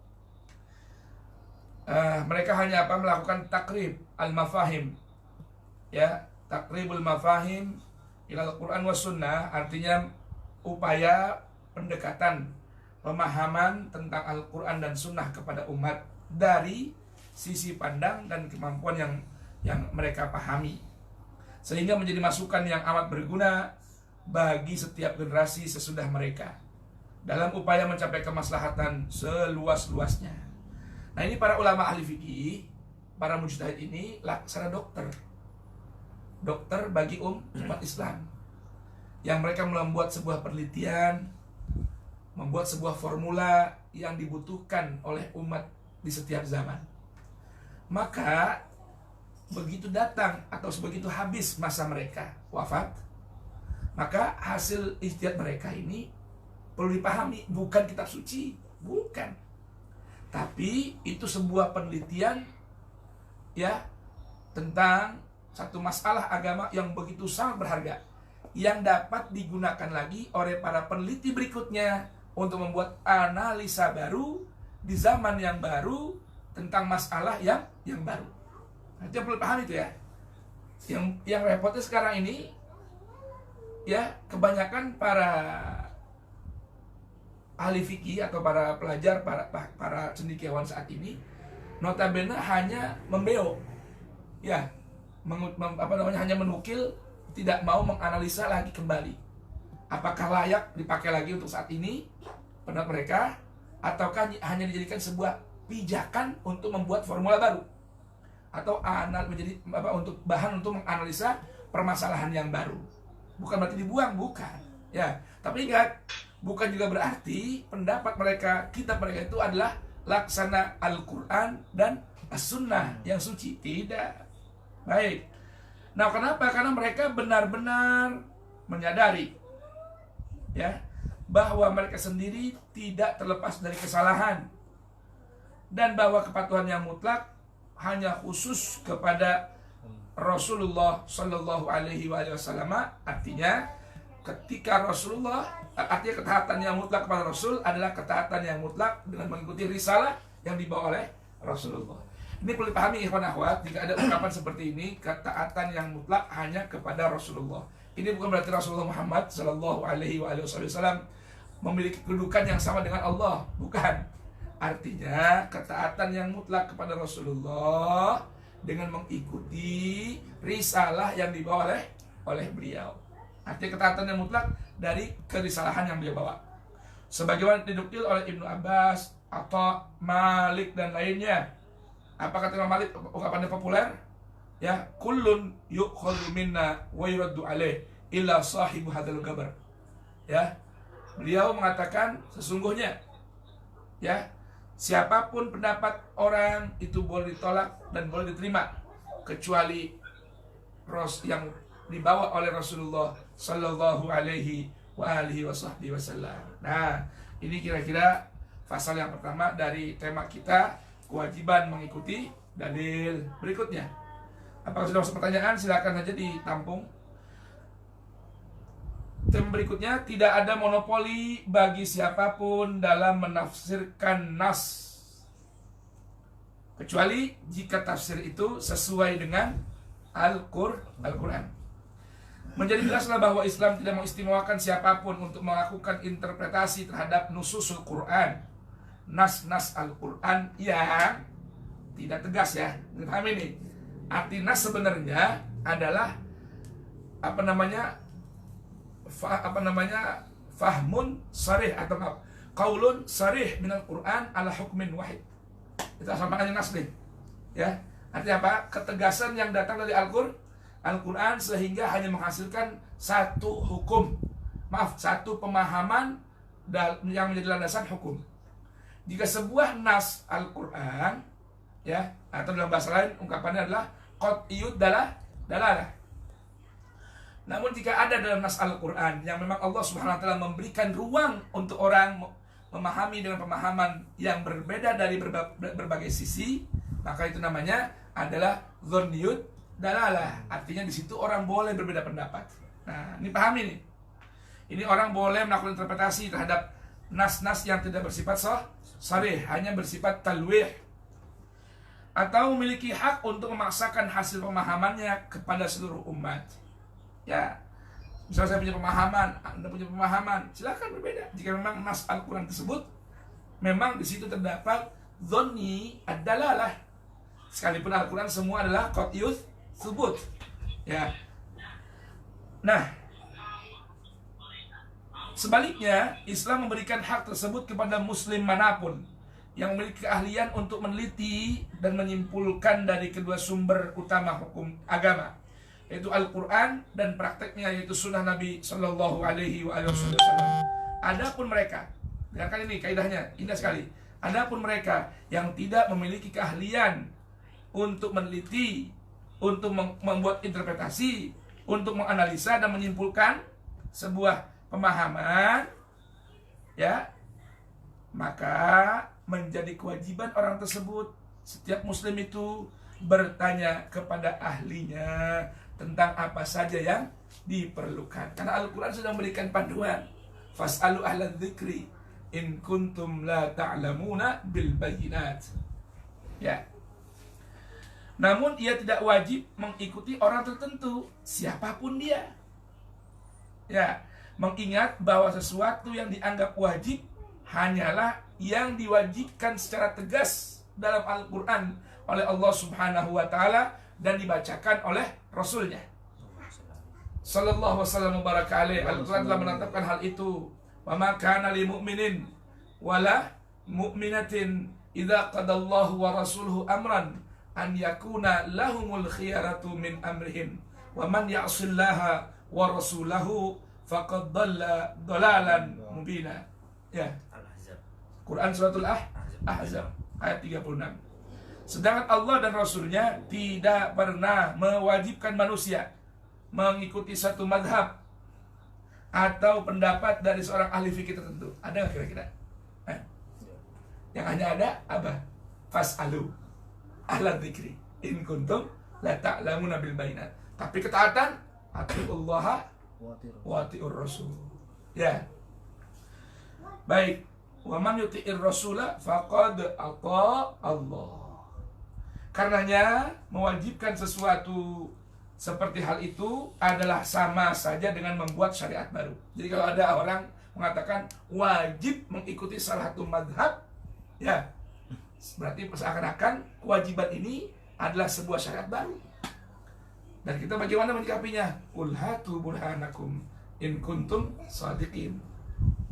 Mereka hanya melakukan takrib al-mafahim, ya, takribul mafahim ilal Quran was sunnah, artinya upaya pendekatan pemahaman tentang Al-Quran dan sunnah kepada umat dari sisi pandang dan kemampuan yang mereka pahami, sehingga menjadi masukan yang amat berguna bagi setiap generasi sesudah mereka dalam upaya mencapai kemaslahatan seluas-luasnya. Nah, ini para ulama ahli fikih, para mujtahid ini laksana dokter bagi umat Islam, yang mereka membuat sebuah penelitian, membuat sebuah formula yang dibutuhkan oleh umat di setiap zaman. Maka begitu datang atau begitu habis masa mereka wafat, maka hasil ijtihad mereka ini perlu dipahami, bukan kitab suci, bukan, tapi itu sebuah penelitian, ya, tentang satu masalah agama yang begitu sangat berharga, yang dapat digunakan lagi oleh para peneliti berikutnya untuk membuat analisa baru di zaman yang baru tentang masalah yang baru. Nanti perlu paham itu ya. Yang repotnya sekarang ini, ya, kebanyakan para ahli fikih atau para pelajar, para cendekiawan saat ini notabene hanya membeo, ya, hanya menukil, tidak mau menganalisa lagi kembali apakah layak dipakai lagi untuk saat ini pendapat mereka, ataukah hanya dijadikan sebuah pijakan untuk membuat formula baru, atau untuk bahan untuk menganalisa permasalahan yang baru. Bukan berarti dibuang, bukan, ya. Tapi ingat, bukan juga berarti pendapat mereka, kitab mereka itu adalah laksana Al-Quran dan As-Sunnah yang suci. Tidak. Baik. Nah, kenapa? Karena mereka benar-benar menyadari, ya, bahwa mereka sendiri tidak terlepas dari kesalahan, dan bahwa kepatuhan yang mutlak hanya khusus kepada Rasulullah Shallallahu Alaihi Wasallam. Artinya, ketika artinya ketaatan yang mutlak kepada Rasul adalah ketaatan yang mutlak dengan mengikuti risalah yang dibawa oleh Rasulullah. Ini perlu dipahami ikhwan akhwat, jika ada ungkapan seperti ini, ketaatan yang mutlak hanya kepada Rasulullah. Ini bukan berarti Rasulullah Muhammad Sallallahu Alaihi Wasallam memiliki kedudukan yang sama dengan Allah, bukan. Artinya ketaatan yang mutlak kepada Rasulullah dengan mengikuti risalah yang dibawa oleh beliau. Artinya ketaatan yang mutlak dari kerisalahan yang beliau bawa. Sebagaimana dinukil oleh Ibnu Abbas atau Malik dan lainnya. Apa kata Imam Malik, ungkapannya populer? Ya, kullun yu'khadhu minna wa yuraddu alaih illa sahibu hadzal gabar. Ya. Beliau mengatakan sesungguhnya, ya, siapapun pendapat orang itu boleh ditolak dan boleh diterima kecuali yang dibawa oleh Rasulullah Sallallahu Alaihi Wasallam. Nah, Ini kira-kira pasal yang pertama dari tema kita, kewajiban mengikuti dalil. Berikutnya, apakah sudah masuk pertanyaan? Silakan saja ditampung. Tema berikutnya, tidak ada monopoli bagi siapapun dalam menafsirkan nas, kecuali jika tafsir itu sesuai dengan Al-Quran. Menjadi jelaslah bahwa Islam tidak mengistimewakan siapapun untuk melakukan interpretasi terhadap nususul Quran, nas-nas Al-Quran yang tidak tegas ya. Paham ini? Arti nas sebenarnya adalah fahmun sarih atau qaulun sarih minal Quran ala hukmin wahid. Itu asal maknanya nas nih. Ya. Artinya apa? Ketegasan yang datang dari Al-Quran sehingga hanya menghasilkan satu hukum. Satu pemahaman yang menjadi landasan hukum. Jika sebuah nas Al-Quran, ya, atau dalam bahasa lain ungkapannya adalah qat'iyud dalalah. Namun jika ada dalam nas Al-Quran yang memang Allah Subhanahu wa taala memberikan ruang untuk orang memahami dengan pemahaman yang berbeda dari berbagai sisi, maka itu namanya adalah dzanniyud dalalah. Artinya di situ orang boleh berbeda pendapat. Nah, ini pahami nih. Ini orang boleh melakukan interpretasi terhadap nas-nas yang tidak bersifat sharih, hanya bersifat talwih, atau memiliki hak untuk memaksakan hasil pemahamannya kepada seluruh umat. Ya, misalnya saya punya pemahaman, Anda punya pemahaman, silakan berbeda. Jika memang nas Al-Quran tersebut memang di situ terdapat dzanni ad-dalalah, sekalipun Al-Quran semua adalah qat'iyus tsubut. Ya. Nah, sebaliknya Islam memberikan hak tersebut kepada muslim manapun yang memiliki keahlian untuk meneliti dan menyimpulkan dari kedua sumber utama hukum agama, yaitu Al-Quran dan prakteknya, yaitu sunnah Nabi Sallallahu Alaihi Wasallam. Adapun mereka, dengarkan ini kaidahnya, indah sekali. Adapun mereka yang tidak memiliki keahlian untuk meneliti, untuk membuat interpretasi, untuk menganalisa dan menyimpulkan sebuah pemahaman, ya, maka menjadi kewajiban orang tersebut, setiap muslim itu bertanya kepada ahlinya tentang apa saja yang diperlukan. Karena Al-Quran sudah memberikan panduan, fas'alu ahla dzikri in kuntum la ta'lamuna bil bayyinat. Ya. Namun ia tidak wajib mengikuti orang tertentu, siapapun dia. Ya, mengingat bahwa sesuatu yang dianggap wajib hanyalah yang diwajibkan secara tegas dalam Al-Quran oleh Allah Subhanahu wa taala dan dibacakan oleh Rasulnya Sallallahu wasallam baraka alaih. Al-Quran telah menetapkan hal itu. Wa ma kana lil mu'minin wala mu'minatin idza qadallahu wa rasuluhu amran an yakuna lahumul khiyaratu min amrihim wa man ya'sillaha wa rasulahu faqad dhalla dhalalan mubina. Ya. Quran suratul Ahzab ayat 36. Sedangkan Allah dan Rasulnya tidak pernah mewajibkan manusia mengikuti satu madhab atau pendapat dari seorang ahli fikih tertentu. Ada nggak kira-kira? Yang hanya ada apa? Fas'alu ahla dzikri in kuntum la ta'lamuna bil bayyinat. Tapi ketaatan, atiullaha wa atiur rasul. Ya. Baik. Wa man yuti'ir rasula faqad ata Allah. Karenanya mewajibkan sesuatu seperti hal itu adalah sama saja dengan membuat syariat baru. Jadi kalau ada orang mengatakan wajib mengikuti salah satu madhab, ya, berarti seakan-akan kewajiban ini adalah sebuah syariat baru. Dan kita bagaimana menyikapinya? Qul hatu burhanakum in kuntum shadiqin.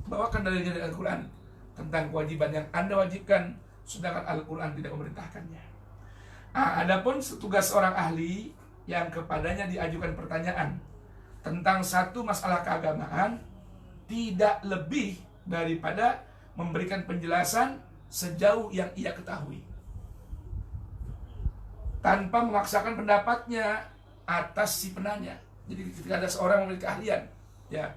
Bawakan dalilnya dari Al-Quran tentang kewajiban yang Anda wajibkan, sedangkan Al-Quran tidak memerintahkannya. Adapun tugas seorang ahli yang kepadanya diajukan pertanyaan tentang satu masalah keagamaan, tidak lebih daripada memberikan penjelasan sejauh yang ia ketahui, tanpa memaksakan pendapatnya atas si penanya. Jadi ketika ada seorang memiliki keahlian, ya,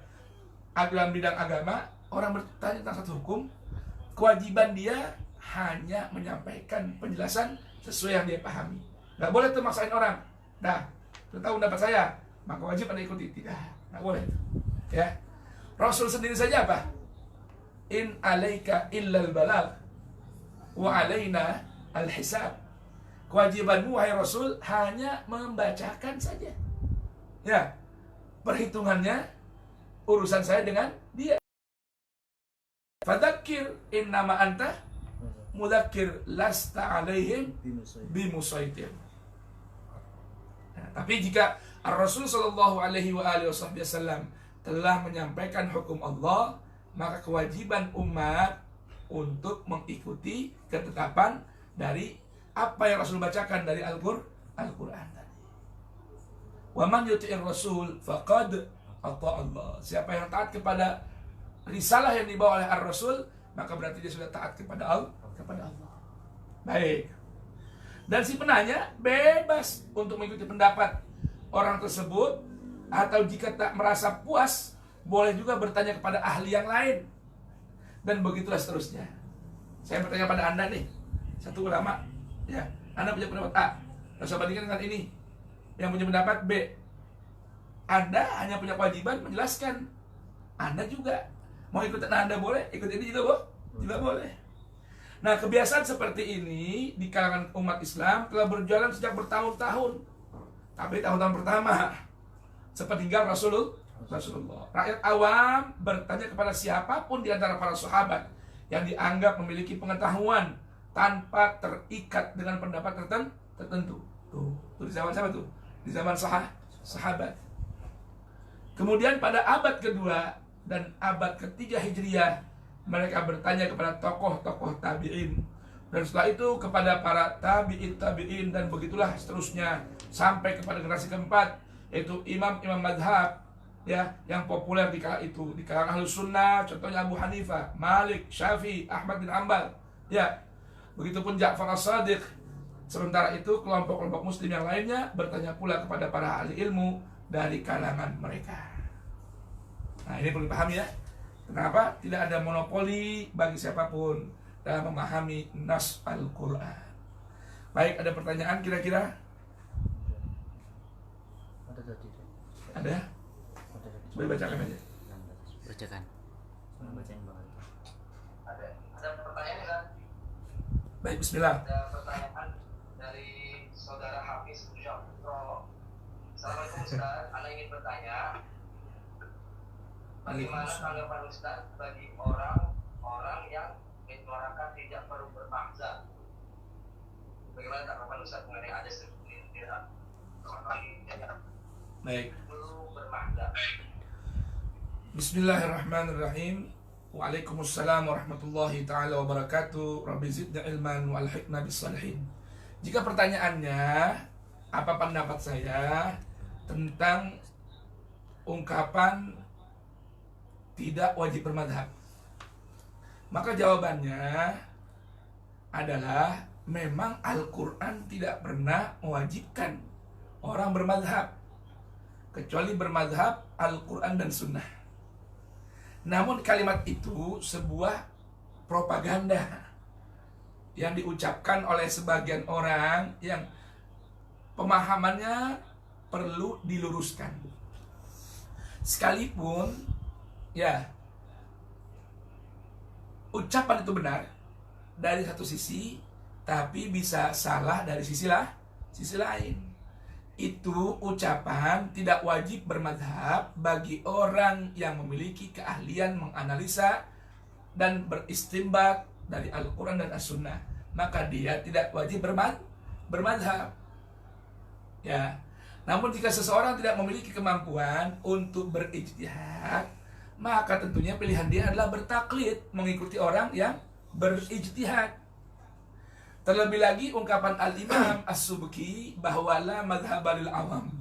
dalam bidang agama, orang bertanya tentang satu hukum, kewajiban dia hanya menyampaikan penjelasan sesuai yang dia pahami. Nggak boleh tuh maksain orang. Dah, sudah tahu pendapat saya, maka wajib Anda ikuti. Tidak, nggak boleh. Ya, Rasul sendiri saja apa? In alaika illal balagh wa alaina al-hisab. Kewajibanmu wahai Rasul hanya membacakan saja. Ya, perhitungannya urusan saya dengan dia. Fadzakir innama anta mudzakir lasta alaihim bimusaitir. Nah, tapi jika Rasul sallallahu alaihi wasallam telah menyampaikan hukum Allah, maka kewajiban umat untuk mengikuti ketetapan dari apa yang Rasul bacakan dari Al-Quran tadi. Wa man yuti'ir Rasul faqad ata Allah. Siapa yang taat kepada risalah yang dibawa oleh Ar-Rasul, maka berarti dia sudah taat kepada Allah. Baik. Dan si penanya bebas untuk mengikuti pendapat orang tersebut, atau jika tak merasa puas, boleh juga bertanya kepada ahli yang lain. Dan begitulah seterusnya. Saya bertanya pada Anda nih, satu ulama, ya, Anda punya pendapat A, saya bandingkan dengan ini yang punya pendapat B. Anda hanya punya kewajiban menjelaskan. Anda juga mau ikut, Anda boleh ikut ini juga, juga boleh. Nah, kebiasaan seperti ini di kalangan umat Islam telah berjalan sejak bertahun-tahun. Tapi tahun-tahun pertama sepeninggal Rasulullah, rakyat awam bertanya kepada siapapun di antara para sahabat yang dianggap memiliki pengetahuan tanpa terikat dengan pendapat tertentu. Tuh di zaman siapa tuh? Di zaman sahabat. Kemudian pada abad kedua dan abad ketiga Hijriah, mereka bertanya kepada tokoh-tokoh tabi'in, dan setelah itu kepada para tabi'in, dan begitulah seterusnya sampai kepada generasi keempat, yaitu imam-imam madhab, ya, yang populer di kala itu di kalangan Ahlus Sunnah, contohnya Abu Hanifah, Malik, Syafi'i, Ahmad bin Hanbal, ya. Begitupun Ja'far as-Shadiq. Sementara itu kelompok-kelompok muslim yang lainnya bertanya pula kepada para ahli ilmu dari kalangan mereka. Nah, ini perlu dipahami ya. Kenapa tidak ada monopoli bagi siapapun dalam memahami nas Al-Quran. Baik, ada pertanyaan kira-kira? Ada? Boleh bacakan aja. Bacakan. Bacain banget. Ada pertanyaan kan? Baik, bismillah. Ada pertanyaan dari saudara Hafiz Syafro. Assalamualaikum Ustaz, Anda ingin bertanya, bagaimana tanggapan Ustaz bagi orang-orang yang menyuarakan tidak perlu bermahzab? Bagaimana tanggapan Ustaz mengenai ada segelintir orang yang Baik. perlu bermahzab? Bismillahirrahmanirrahim. Waalaikumsalam warahmatullahi ta'ala wabarakatuh. Rabbi zidna ilman wa alhiqna bis-salihin. Jika pertanyaannya, apa pendapat saya tentang ungkapan tidak wajib bermadhab, maka jawabannya adalah memang Al-Quran tidak pernah mewajibkan orang bermadhab, kecuali bermadhab Al-Quran dan Sunnah. Namun kalimat itu sebuah propaganda yang diucapkan oleh sebagian orang yang pemahamannya perlu diluruskan. Sekalipun ya ucapan itu benar dari satu sisi, tapi bisa salah dari sisi lain. Itu ucapan tidak wajib bermadhab bagi orang yang memiliki keahlian menganalisa dan beristinbat dari Al-Quran dan As-Sunnah. Maka dia tidak wajib bermadhab, ya. Namun jika seseorang tidak memiliki kemampuan untuk berijtihad, maka tentunya pilihan dia adalah bertaklid, mengikuti orang yang berijtihad. Terlebih lagi ungkapan Al-Imam As-Subki bahwa la madhab lil awam,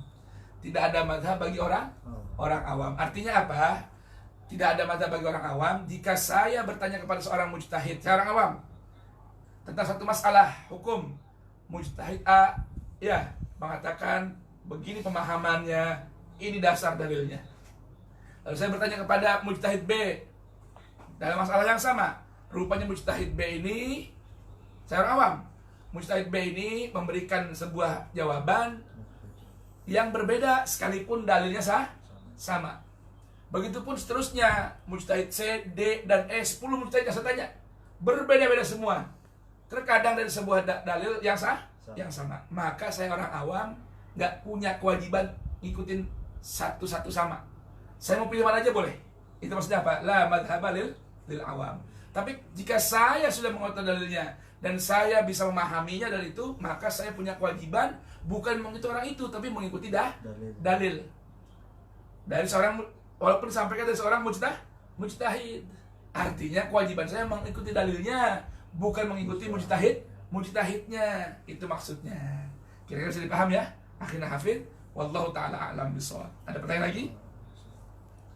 tidak ada madhab bagi orang awam. Artinya apa? Tidak ada madhab bagi orang awam. Jika saya bertanya kepada seorang mujtahid, seorang awam, tentang satu masalah hukum, mujtahid A ya mengatakan begini pemahamannya, ini dasar dalilnya. Lalu saya bertanya kepada mujtahid B, dalam masalah yang sama. Rupanya mujtahid B ini, saya orang awam, mujtahid B ini memberikan sebuah jawaban yang berbeda sekalipun dalilnya sama. Begitupun seterusnya, mujtahid C, D, dan E, 10 mujtahid yang saya tanya, berbeda-beda semua. Terkadang dari sebuah dalil yang sama. Maka saya orang awam nggak punya kewajiban ngikutin satu-satu sama. Saya mau pilih mana aja boleh. Itu maksudnya apa? La madhaba lil awam. Tapi jika saya sudah mengontrol dalilnya dan saya bisa memahaminya dari itu, maka saya punya kewajiban bukan mengikuti orang itu, tapi mengikuti dalil. Dari seorang, walaupun disampaikan dari seorang mujtahid. Artinya kewajiban saya mengikuti dalilnya, bukan mengikuti mujtahidnya. Itu maksudnya. Kira-kira bisa dipaham ya? Akhirnya hafid. Wallahu ta'ala a'lam bishawab. Ada pertanyaan lagi?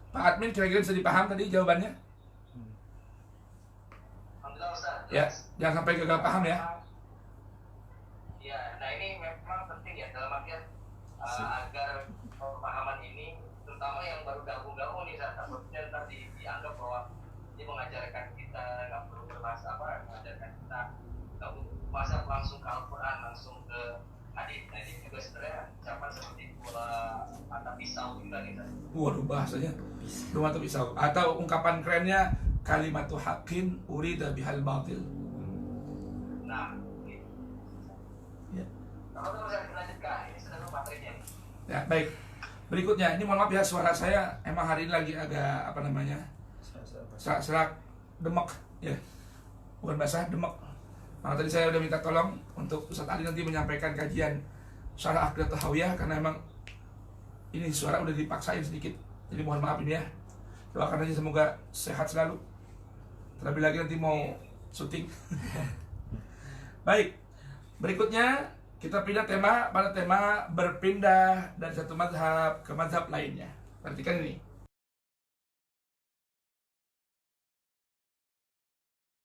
Pak Admin, kira-kira bisa dipaham tadi jawabannya? Alhamdulillah Ustaz. Ya, jangan sampai gagal paham ya. Ya, nah ini memang penting ya dalam artian agar pemahaman ini, terutama yang baru gabung-gabung nih, Ustaz, takutnya ntar dianggap bahwa dia mengajarkan kita nggak perlu berbahasa mengajarkan kita nggak bahasa langsung ke Al-Quran, langsung ke hadis. Nah ini juga sebenarnya ucapan seperti bola mata pisau juga nih, Ustaz. Waduh, bahasanya rumah atau pisau. Atau ungkapan kerennya kalimatu haqqin urida bihal batil. Nah, gitu. Ya. Kalau terus saya dilanjutkan, ini sudah materinya nih. Ya, baik. Berikutnya, ini mohon maaf ya, suara saya emang hari ini lagi agak apa namanya? Serak demek ya. Bukan basah, demek. Maka tadi saya udah minta tolong untuk Ustaz Ali nanti menyampaikan kajian syarah Aqidah Tahawiyah karena emang ini suara udah dipaksain sedikit. Jadi mohon maaf ini ya. Doakan aja semoga sehat selalu. Terlebih lagi nanti mau syuting. Baik. Berikutnya kita pindah tema pada tema berpindah dari satu mazhab ke mazhab lainnya. Perhatikan ini.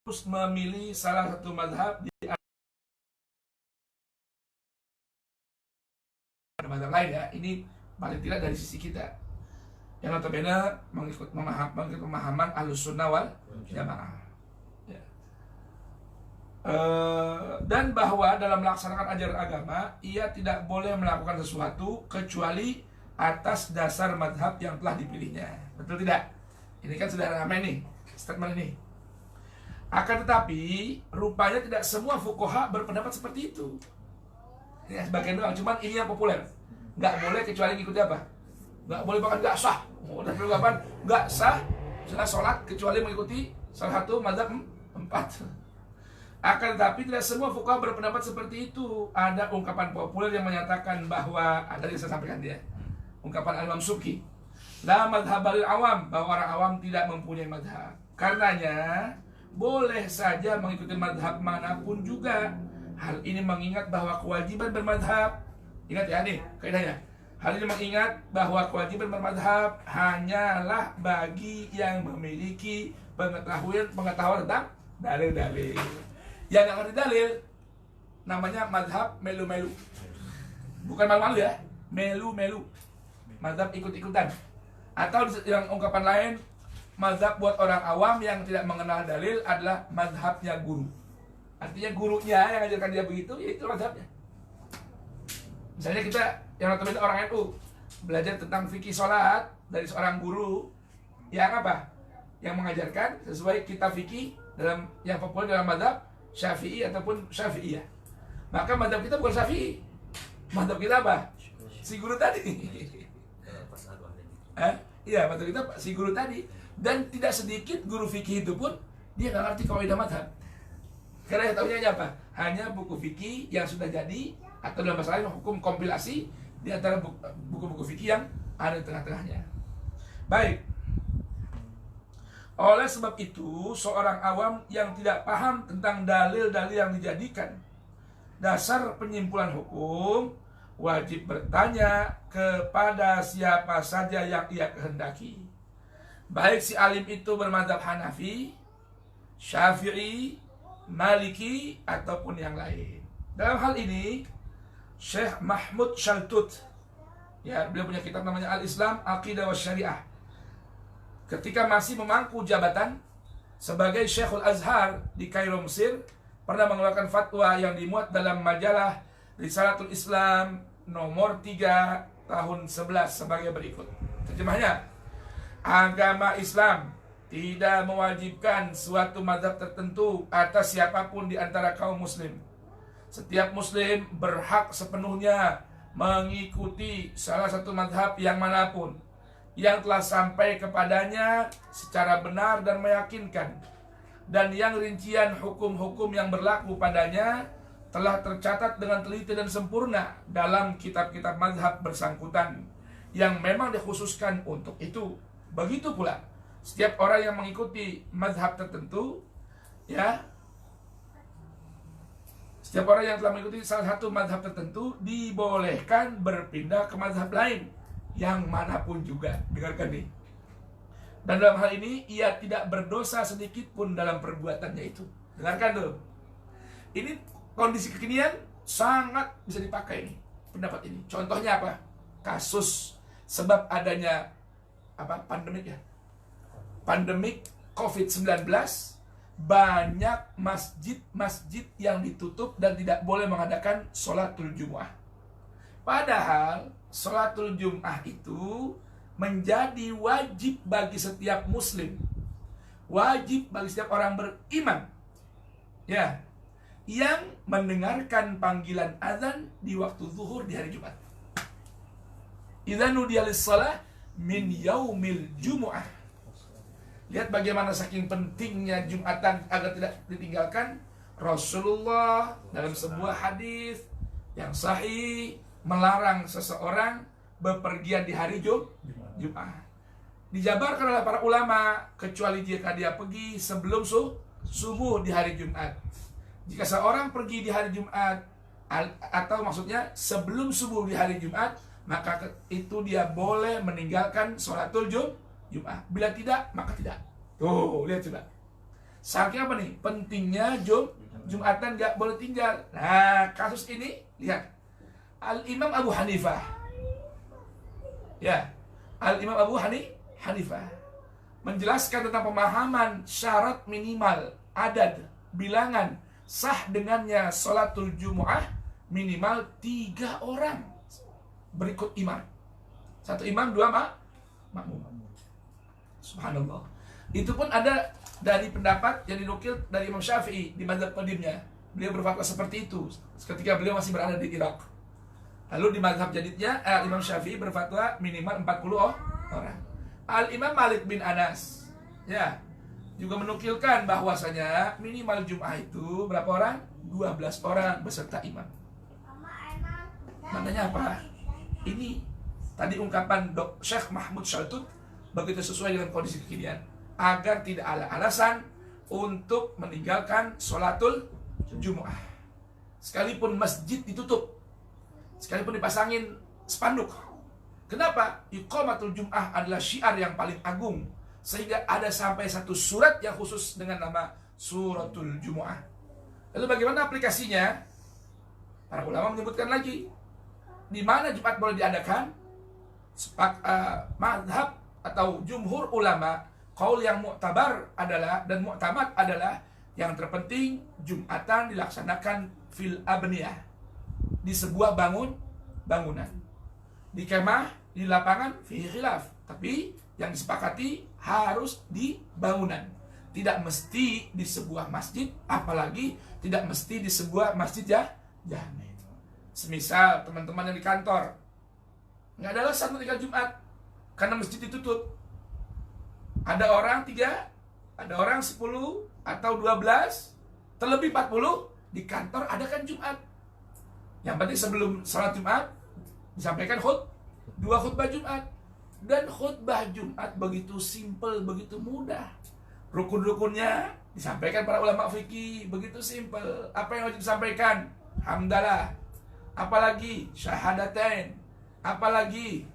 Terus memilih salah satu mazhab di mazhab lain ya. Ini paling tidak dari sisi kita yang notabene mengikut pemahaman Ahlus Sunnah wal Jamaah ya. Dan bahwa dalam melaksanakan ajaran agama ia tidak boleh melakukan sesuatu kecuali atas dasar mazhab yang telah dipilihnya. Betul tidak? Ini kan sudah ramai nih statement ini. Akan tetapi rupanya tidak semua fuqaha berpendapat seperti itu. Ini sebagian doang, cuman ini yang populer. Nggak boleh kecuali ngikuti apa? Nggak boleh, bahkan nggak sah. Udah berapa? Nggak sah setelah sholat kecuali mengikuti salah satu mazhab 4. Akan tetapi tidak semua fuqaha berpendapat seperti itu. Ada ungkapan populer yang menyatakan bahwa, ada yang saya sampaikan dia, ungkapan Imam Subki, la madhab lil awam, bahwa orang awam tidak mempunyai madhab. Karenanya boleh saja mengikuti madhab manapun juga. Hal ini mengingat bahwa kewajiban bermadhab, ingat ya nih kaidahnya, hal ini mengingat bahwa kewajiban bermadhab hanyalah bagi yang memiliki pengetahuan tentang dalil-dalil. Yang nggak ngerti dalil namanya madhab melu-melu, bukan malu-malu ya, melu-melu, madhab ikut-ikutan. Atau yang ungkapan lain, mazhab buat orang awam yang tidak mengenal dalil adalah mazhabnya guru. Artinya gurunya yang ajarkan dia begitu, ya itu mazhabnya. Misalnya kita yang notabene orang NU belajar tentang fikih sholat dari seorang guru yang apa? Yang mengajarkan sesuai kitab fikih dalam yang populer dalam mazhab Syafi'i ataupun Syafi'iyah. Maka mazhab kita bukan Syafi'i. Mazhab kita apa? Si guru tadi. Iya, mazhab kita si guru tadi. Dan tidak sedikit guru fikih itu pun dia nggak ngerti kaidah mazhab. Karena yang tahunya apa? Hanya buku fikih yang sudah jadi, atau dalam bahasa lain hukum kompilasi di antara buku-buku fikih yang ada di tengah-tengahnya. Baik. Oleh sebab itu, seorang awam yang tidak paham tentang dalil-dalil yang dijadikan dasar penyimpulan hukum wajib bertanya kepada siapa saja yang ia kehendaki. Baik si alim itu bermadzhab Hanafi, Syafi'i, Maliki, ataupun yang lain. Dalam hal ini, Syekh Mahmud Shaltut, ya, beliau punya kitab namanya Al-Islam, Aqidah wa Syariah. Ketika masih memangku jabatan sebagai Syekhul Azhar di Kairo, Mesir, pernah mengeluarkan fatwa yang dimuat dalam majalah Risalatul Islam nomor 3 tahun 11 sebagai berikut. Terjemahnya, agama Islam tidak mewajibkan suatu mazhab tertentu atas siapapun di antara kaum muslim. Setiap muslim berhak sepenuhnya mengikuti salah satu mazhab yang manapun yang telah sampai kepadanya secara benar dan meyakinkan, dan yang rincian hukum-hukum yang berlaku padanya telah tercatat dengan teliti dan sempurna dalam kitab-kitab mazhab bersangkutan yang memang dikhususkan untuk itu. Begitu pula setiap orang yang mengikuti mazhab tertentu, ya, setiap orang yang telah mengikuti salah satu mazhab tertentu dibolehkan berpindah ke mazhab lain yang manapun juga. Dengarkan nih. Dan dalam hal ini ia tidak berdosa sedikit pun dalam perbuatannya itu. Dengarkan tuh. Ini kondisi kekinian sangat bisa dipakai nih pendapat ini. Contohnya apa? Kasus sebab adanya pandemik ya. Pandemik COVID-19, banyak masjid-masjid yang ditutup dan tidak boleh mengadakan sholatul Jumu'ah. Padahal sholatul Jum'ah itu menjadi wajib bagi setiap muslim, wajib bagi setiap orang beriman, ya, yang mendengarkan panggilan azan di waktu zuhur di hari Jumat. Idza nudiya lis-shalah min yaumil Jumu'ah. Lihat bagaimana saking pentingnya Jumatan agar tidak ditinggalkan. Rasulullah dalam sebuah hadis yang sahih melarang seseorang bepergian di hari Jumat. Dijabarkan oleh para ulama, kecuali jika dia pergi sebelum subuh di hari Jumat. Jika seorang pergi di hari Jumat, atau maksudnya sebelum subuh di hari Jumat, maka itu dia boleh meninggalkan sholatul Jumat. Bila tidak, maka tidak. Tuh, lihat coba. Saking apa nih? Pentingnya Jumatan gak boleh tinggal. Nah, kasus ini, lihat. Al-Imam Abu Hanifah, ya, Al-Imam Abu Hanifah menjelaskan tentang pemahaman syarat minimal adad bilangan sah dengannya sholatul Jumu'ah minimal 3 orang berikut imam. 1 imam, 2 makmum. Subhanallah. Itu pun ada dari pendapat yang dinukil dari Imam Syafi'i di mazhab qadimnya. Beliau berfatwa seperti itu ketika beliau masih berada di Irak. Lalu di mazhab jadidnya Imam Syafi'i berfatwa minimal 40 orang. Al-Imam Malik bin Anas, ya, juga menukilkan bahwasanya minimal Jum'ah itu berapa orang? 12 orang beserta imam. Maknanya apa? Ini tadi ungkapan Syekh Mahmud Shaltut begitu sesuai dengan kondisi kekinian, agar tidak ada alasan untuk meninggalkan sholatul Jumu'ah. Sekalipun masjid ditutup, sekalipun dipasangin spanduk. Kenapa? Iqamatul Jum'ah adalah syiar yang paling agung, sehingga ada sampai 1 surat yang khusus dengan nama Suratul Jumu'ah. Lalu bagaimana aplikasinya? Para ulama menyebutkan lagi di mana Jumat boleh diadakan. Mazhab atau jumhur ulama, qaul yang mu'tabar adalah dan mu'tamad adalah yang terpenting Jumatan dilaksanakan fil abniyah, di sebuah bangunan. Di kemah, di lapangan, fi khilaf. Tapi yang disepakati harus di bangunan. Tidak mesti di sebuah masjid, apalagi tidak mesti di sebuah masjid jami. Semisal teman-teman yang di kantor, nggak ada alasan meninggal Jumat karena masjid ditutup. Ada orang 3, ada orang 10 atau 12, terlebih 40 di kantor adakan Jumat. Yang penting sebelum salat Jumat disampaikan 2 khutbah Jumat. Dan khutbah Jumat begitu simpel, begitu mudah. Rukun-rukunnya disampaikan para ulama fikih, begitu simpel. Apa yang wajib disampaikan? Hamdalah. Apalagi syahadatain. Apalagi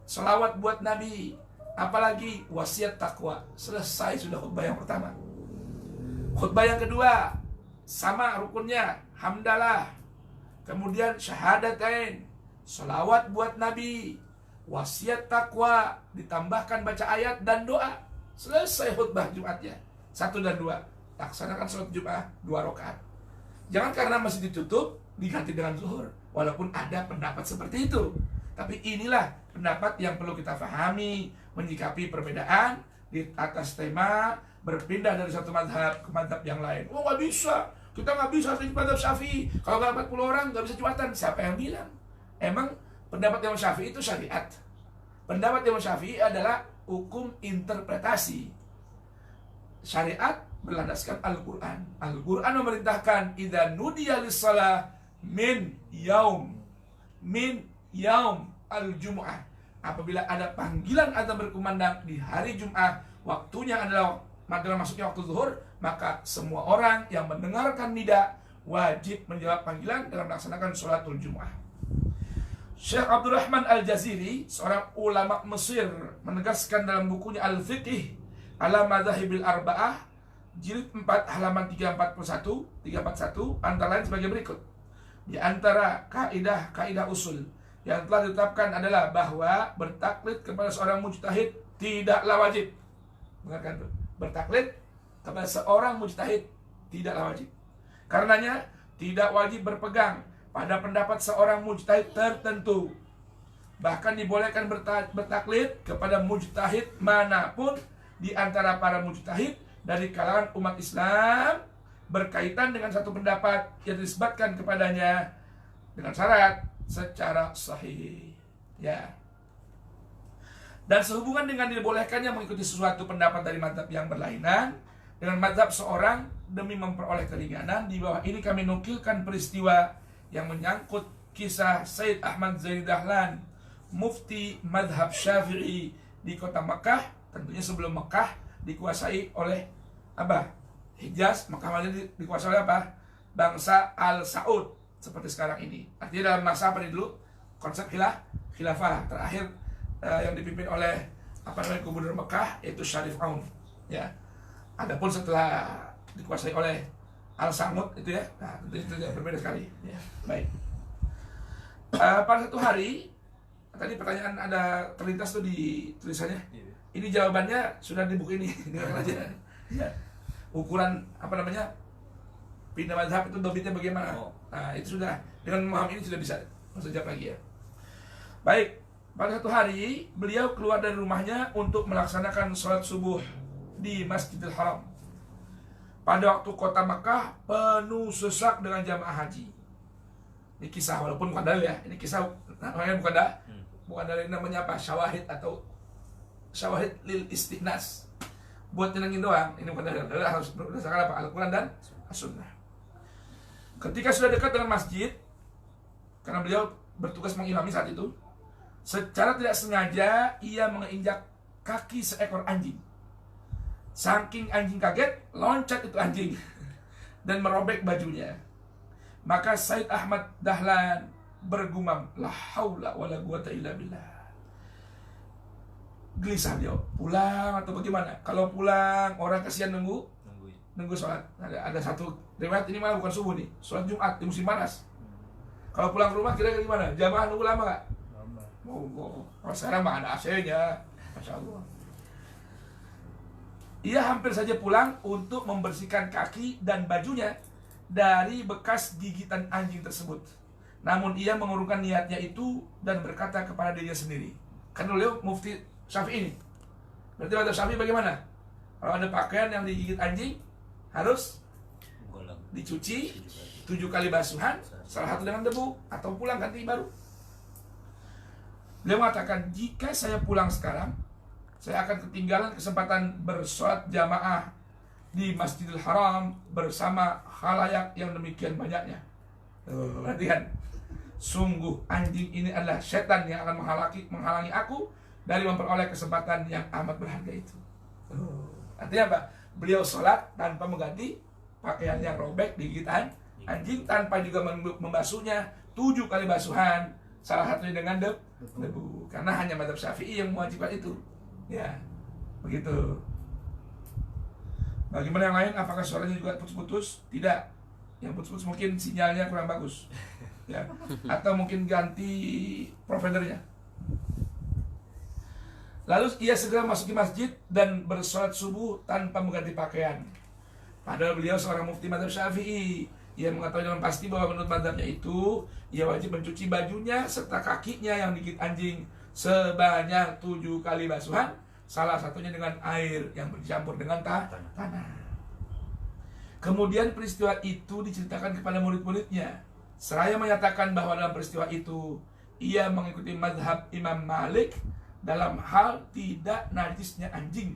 selawat buat Nabi. Apalagi wasiat takwa. Selesai sudah khutbah yang pertama. Khutbah yang kedua sama rukunnya, hamdalah. Kemudian syahadatain, selawat buat Nabi, wasiat takwa, ditambahkan baca ayat dan doa. Selesai khutbah Jumatnya. 1 dan 2. Laksanakan sholat Jumat 2 rakaat. Jangan karena masih ditutup diganti dengan zuhur. Walaupun ada pendapat seperti itu, tapi inilah pendapat yang perlu kita pahami, menyikapi perbedaan di atas tema berpindah dari satu mazhab ke mazhab yang lain. Oh, nggak bisa, kita nggak bisa di mazhab Syafi'i. Kalau nggak 40 orang nggak bisa Jumatan. Siapa yang bilang? Emang pendapat Imam Syafi'i itu syariat? Pendapat Imam Syafi'i adalah hukum interpretasi. Syariat berlandaskan Al-Quran. Al-Quran memerintahkan idza nudiya lis-shalah min yaum al-jum'ah. Apabila ada panggilan azan berkumandang di hari Jumat, waktunya adalah masuknya waktu zuhur, maka semua orang yang mendengarkan nida wajib menjawab panggilan dalam melaksanakan sholatul Jum'ah. Syekh Abdurrahman Al-Jaziri, seorang ulama Mesir, menegaskan dalam bukunya Al-Fiqh ala Madzahibil Arba'ah jilid 4 halaman 341 antara lain sebagai berikut. Di antara kaidah usul yang telah ditetapkan adalah bahwa bertaklid kepada seorang mujtahid tidaklah wajib. Dengarkan tuh. Bertaklid kepada seorang mujtahid tidaklah wajib. Karenanya tidak wajib berpegang pada pendapat seorang mujtahid tertentu. Bahkan dibolehkan bertaklid kepada mujtahid manapun di antara para mujtahid dari kalangan umat Islam berkaitan dengan satu pendapat yang disebutkan kepadanya dengan syarat secara sahih. Ya. Dan sehubungan dengan dibolehkannya mengikuti sesuatu pendapat dari mazhab yang berlainan dengan mazhab seorang demi memperoleh keringanan, di bawah ini kami nukilkan peristiwa yang menyangkut kisah Sayyid Ahmad Zaini Dahlan, mufti mazhab Syafi'i di kota Mekah. Tentunya sebelum Mekah dikuasai oleh apa? Hijaz. Mekah dikuasai oleh apa? Bangsa Al-Saud seperti sekarang ini. Artinya dalam masa apa dulu? Konsep khilafah terakhir yang dipimpin oleh gubernur Mekah, yaitu Syarif Aun. Ya. Adapun setelah dikuasai oleh Al-Samud itu ya, nah itu berbeda sekali. Ya. Baik. Pada satu hari, tadi pertanyaan ada terlintas tuh di tulisannya. Ini jawabannya sudah di buku ini, dengarkan aja. Ya. Ukuran pindah mazhab itu dobitnya bagaimana? Nah itu sudah, dengan memahami ini sudah bisa langsung jawab lagi ya. Baik, pada satu hari beliau keluar dari rumahnya untuk melaksanakan sholat subuh di Masjidil Haram. Pada waktu kota Makkah penuh sesak dengan jamaah haji. Ini kisah, walaupun bukan dalil ya. Ini kisah namanya bukan dalil, namanya apa? Syawahid atau syawahid lil istihnas. Buat nyenengin doang. Ini bukan dalil. Dalil harus berdasarkan apa? Al-Quran dan As-Sunnah. Ketika sudah dekat dengan masjid, karena beliau bertugas mengimami saat itu, secara tidak sengaja ia menginjak kaki seekor anjing. Saking anjing kaget, loncat itu anjing dan merobek bajunya. Maka Sayyid Ahmad Dahlan bergumam, la haula wala quwata illa billah. Gelisah dia, pulang atau bagaimana? Kalau pulang, orang kasihan nunggu sholat. Ada satu riwayat, ini malah bukan subuh nih, sholat Jumat di musim panas. Kalau pulang ke rumah kira-kira gimana? Jamaah nunggu lama gak? Lama. Kalau sekarang mah ada AC-nya, Masya Allah. Ia hampir saja pulang untuk membersihkan kaki dan bajunya dari bekas gigitan anjing tersebut. Namun ia mengurungkan niatnya itu dan berkata kepada dirinya sendiri. Kan beliau mufti Syafi'i ini. Berarti mazhab Syafi'i bagaimana? Kalau ada pakaian yang digigit anjing, harus dicuci 7 kali basuhan, salah satu dengan debu, atau pulang ganti baru. Beliau mengatakan, jika saya pulang sekarang, saya akan ketinggalan kesempatan bersolat jamaah di Masjidil Haram bersama khalayak yang demikian banyaknya. Perhatikan, sungguh anjing ini adalah setan yang akan menghalangi aku dari memperoleh kesempatan yang amat berharga itu. Artinya apa? Beliau sholat tanpa mengganti pakaian yang robek digigit anjing, tanpa juga membasuhnya 7 kali basuhan, salah satunya dengan debu. Karena hanya mazhab Syafi'i yang mewajibkan itu. Ya, begitu. Bagaimana yang lain? Apakah suaranya juga putus-putus? Tidak. Yang putus-putus mungkin sinyalnya kurang bagus. Ya. Atau mungkin ganti providernya. Lalu ia segera masuki masjid dan bersolat subuh tanpa mengganti pakaian. Padahal beliau seorang mufti mazhab Syafi'i. Ia mengetahui dengan pasti bahwa menurut mazhabnya itu ia wajib mencuci bajunya serta kakinya yang digigit anjing sebanyak 7 kali basuhan, salah satunya dengan air yang bercampur dengan tanah. Kemudian peristiwa itu diceritakan kepada murid-muridnya. Seraya menyatakan bahwa dalam peristiwa itu ia mengikuti mazhab Imam Malik dalam hal tidak najisnya anjing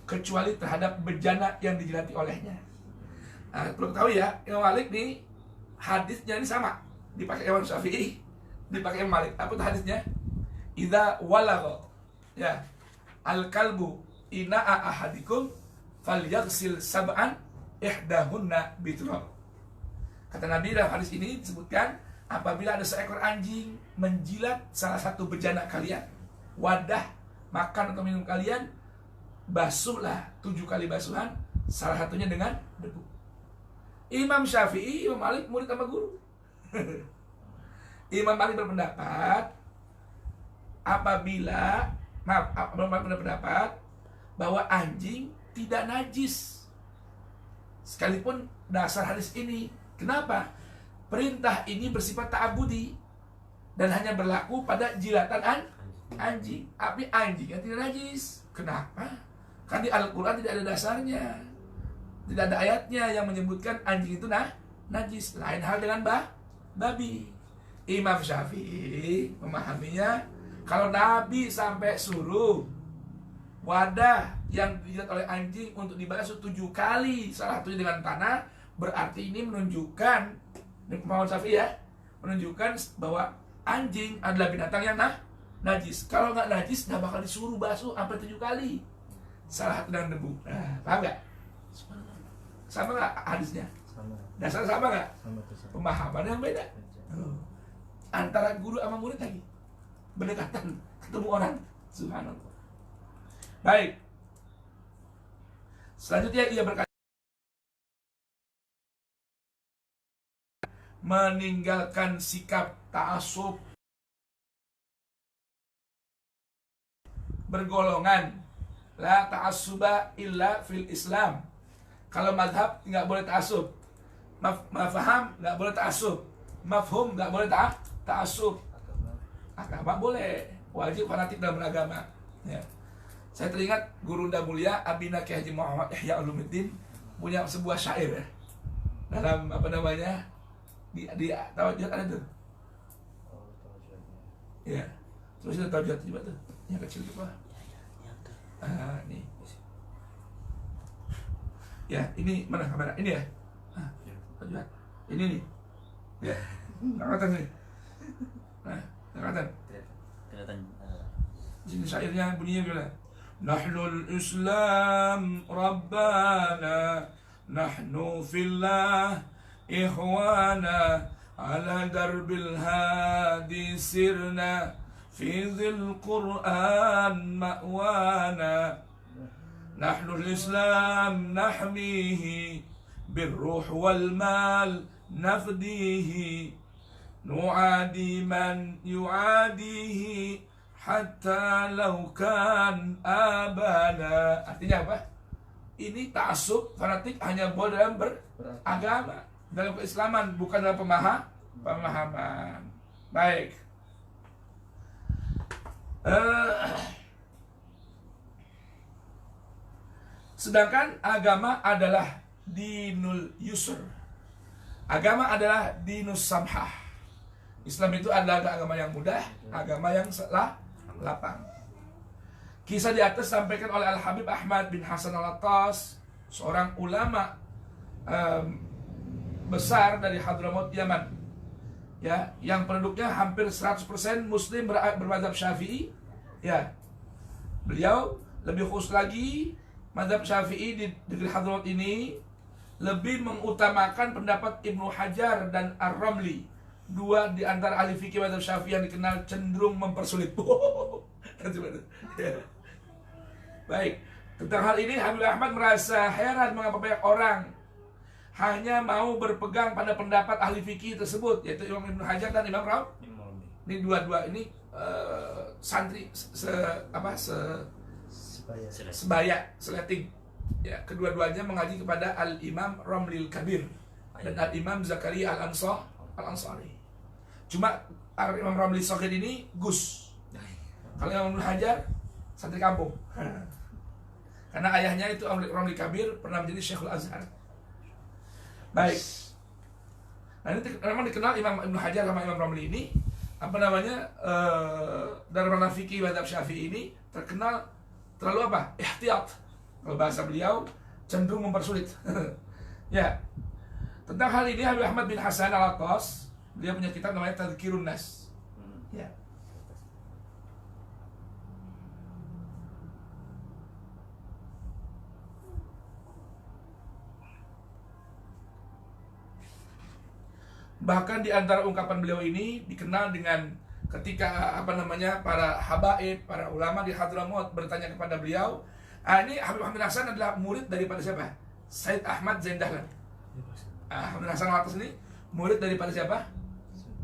kecuali terhadap bejana yang dijilati olehnya. Nah, perlu tahu ya, Imam Malik nih hadisnya ini sama dipakai Imam Syafi'i, dipakai Imam Malik. Apa tuh hadisnya? Idza walagha ya al-kalbu ina'a ahadikum falyaghsil sab'an ihdahunna biturab. Kata Nabi dalam hadis ini disebutkan, apabila ada seekor anjing menjilat salah satu bejana kalian, wadah makan atau minum kalian, basuhlah 7 kali basuhan, salah satunya dengan debu. Imam Syafi'i, Imam Malik murid sama guru. Imam Malik berpendapat berpendapat bahwa anjing tidak najis sekalipun dasar hadis ini. Kenapa? Perintah ini bersifat ta'abudi dan hanya berlaku pada jilatan anjing. Tapi anjing yang tidak najis. Kenapa? Kan di Al-Quran tidak ada dasarnya, tidak ada ayatnya yang menyebutkan anjing itu najis. Lain hal dengan babi. Imam Syafi'i memahaminya, kalau Nabi sampai suruh wadah yang dijilat oleh anjing untuk dibasuh 7 kali, salah satunya dengan tanah, berarti ini menunjukkan, ini pemahaman Syafi'i ya, menunjukkan bahwa anjing adalah binatang yang najis. Kalau nggak najis, nggak bakal disuruh basuh sampai 7 kali, salah satu dengan debu. Nah, paham nggak? Sama nggak hadisnya? Sama. Dasar sama nggak? Sama tuh. Pemahaman yang beda. Antara guru sama murid lagi berdekatan, ketemu orang. Subhanallah. Baik. Selanjutnya ia berkata, meninggalkan sikap ta'assub bergolongan. La ta'assuba illa fil Islam. Kalau madhab nggak boleh ta'assub, mafaham nggak boleh ta'assub, mafhum nggak boleh ta'assub. Agama boleh, wajib fanatik dalam beragama. Ya. Saya teringat guru Unda Mulia Abina Kiai Haji Muhammad Ihya Ulumuddin punya sebuah syair ya, dalam apa namanya, di tahu ada tuh. Ya, terus kita tahu juga tuh, yang kecil itu Pak. Nih. Ya, ini mana kamera? Ini ya? Ini nih. Ya. Kelihatan nih. Nah, kelihatan. Kelihatan. Sini syairnya bunyinya gimana? Nahnul Islam Rabbana, nahnu fillah ikhwana, ala darbil hadi sirna, fi dhil Qur'an ma'wana. Nahnul Islam nahmihi بالروح والمال نفديه نعادي من يعاديه حتى لو كان آبانا. Artinya apa? Ini ta'assub fanatik hanya boleh dalam beragama, dalam keislaman, bukan dalam pemahaman. Baik. Sedangkan agama adalah dinul yusr. Agama adalah dinus samhah. Islam itu adalah agama yang mudah, agama yang lapang. Kisah di atas disampaikan oleh Al-Habib Ahmad bin Hasan Al-Attas, seorang ulama besar dari Hadramaut Yaman, ya, yang penduduknya hampir 100% muslim bermadzhab Syafi'i. Ya, beliau lebih khusus lagi, mazhab Syafi'i di negeri Hadramaut ini lebih mengutamakan pendapat Ibnu Hajar dan Ar-Ramli, dua di antara ahli fikih mazhab Syafi'i yang dikenal cenderung mempersulit. Baik, tentang hal ini Habib Ahmad merasa heran mengapa banyak orang hanya mau berpegang pada pendapat ahli fikih tersebut, yaitu Imam Ibnu Hajar dan Imam Ramli. Ini dua-dua ini santri apa Sudah. sebaya seleting. Ya, kedua-duanya mengaji kepada Al-Imam Ramlil Kabir dan Al-Imam Zakaria Al-Ansari. Cuma Al-Imam Ramli Shogir ini Gus. Kalau Imam Ibnu Hajar santri kampung. Karena ayahnya itu Ramli Kabir pernah menjadi Syekhul Azhar. Baik. Nah ini memang dikenal Imam Ibnu Hajar sama Imam Ramli ini apa namanya dalam ranah fikih mazhab Syafi'i ini terkenal terlalu apa? Ihtiyat. Kalau bahasa beliau cenderung mempersulit. Ya. Tentang hal ini Habib Ahmad bin Hasan Al-Attas beliau punya kitab namanya Tadhkirun Nas. Ya. Bahkan di antara ungkapan beliau ini dikenal dengan ketika apa namanya para habaib, para ulama di Hadramaut bertanya kepada beliau. Ini Habib Ahmad bin Hasan adalah murid daripada siapa? Said Ahmad Zain Dahlan. Habib Hasan Al-Attas ini murid daripada siapa?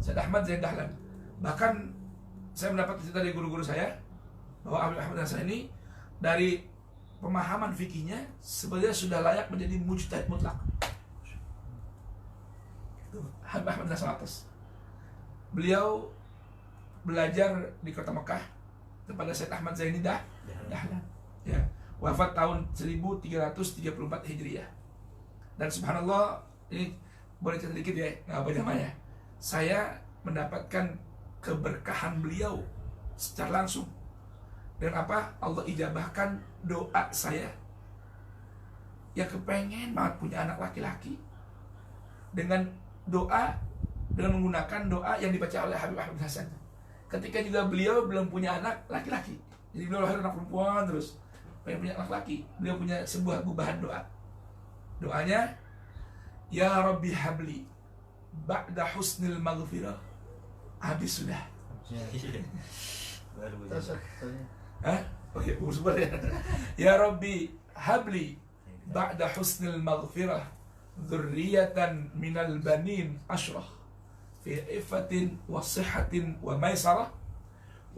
Said Ahmad Zain Dahlan. Bahkan saya mendapat cerita dari guru-guru saya bahwa Habib Ahmad bin Hasan ini dari pemahaman fikihnya sebenarnya sudah layak menjadi mujtahid mutlak. Habib Ahmad bin Hasan Al-Attas. Beliau belajar di kota Mekah kepada Said Ahmad Zaini Dahlan. Ya, wafat tahun 1334 Hijriah. Dan subhanallah, ini boleh cerita dikit ya, nggak apa namanya. Saya mendapatkan keberkahan beliau secara langsung. Dan apa? Allah ijabahkan doa saya yang kepengen banget punya anak laki-laki dengan doa, dengan menggunakan doa yang dibaca oleh Habib Ahmad bin Hasan. Ketika juga beliau belum punya anak laki-laki, jadi beliau lahir anak perempuan terus pengen punya anak laki, beliau punya sebuah gubahan doa. Doanya, Ya Rabbi habli ba'da husnil maghfirah. Habis sudah. Hah? Oke, sebentar ya. Ya Rabbi habli ba'da husnil maghfirah dzurriyyatan minal banin ashrah fi ifatin wa sihhatin wa maisarah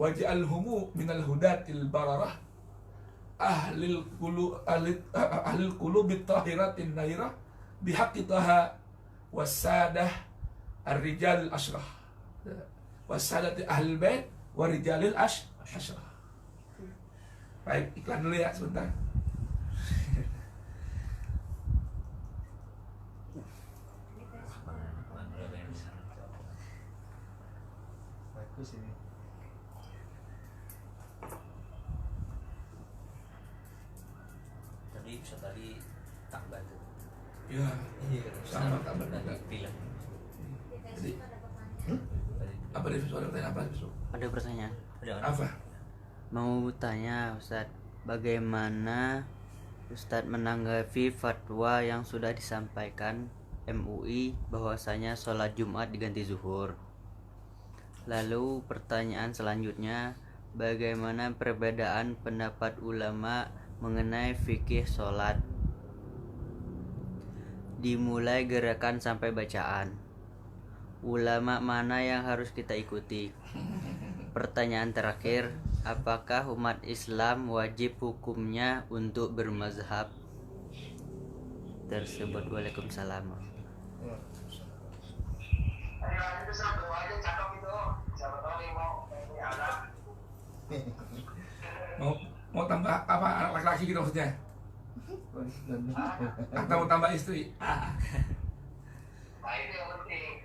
waj'alhum minal hudatil bararah ahlil qulubit tahiratin nairah bihaqqi taha wasadah ar-rijal ashrah wasadati ahlul bait wa rijalil ashrah. Baik, iklan dulu ya sebentar. Bagus ini. Tadi tak bantu. Ya, sama tak bantu. Film. Jadi, apa dia soal pertanyaan apa besok? Ada pertanyaan. Apa? Mau tanya Ustadz, bagaimana Ustadz menanggapi fatwa yang sudah disampaikan MUI bahwasanya sholat Jumat diganti zuhur? Lalu pertanyaan selanjutnya, bagaimana perbedaan pendapat ulama mengenai fikih sholat? Dimulai gerakan sampai bacaan. Ulama mana yang harus kita ikuti? Pertanyaan terakhir, apakah umat Islam wajib hukumnya untuk bermazhab tersebut? Waalaikumsalam. Itu satu aja cakep itu. Siapa tahu nih mau punya anak. Mau tambah apa anak laki-laki gitu maksudnya? Atau mau tambah istri? Nah itu yang penting.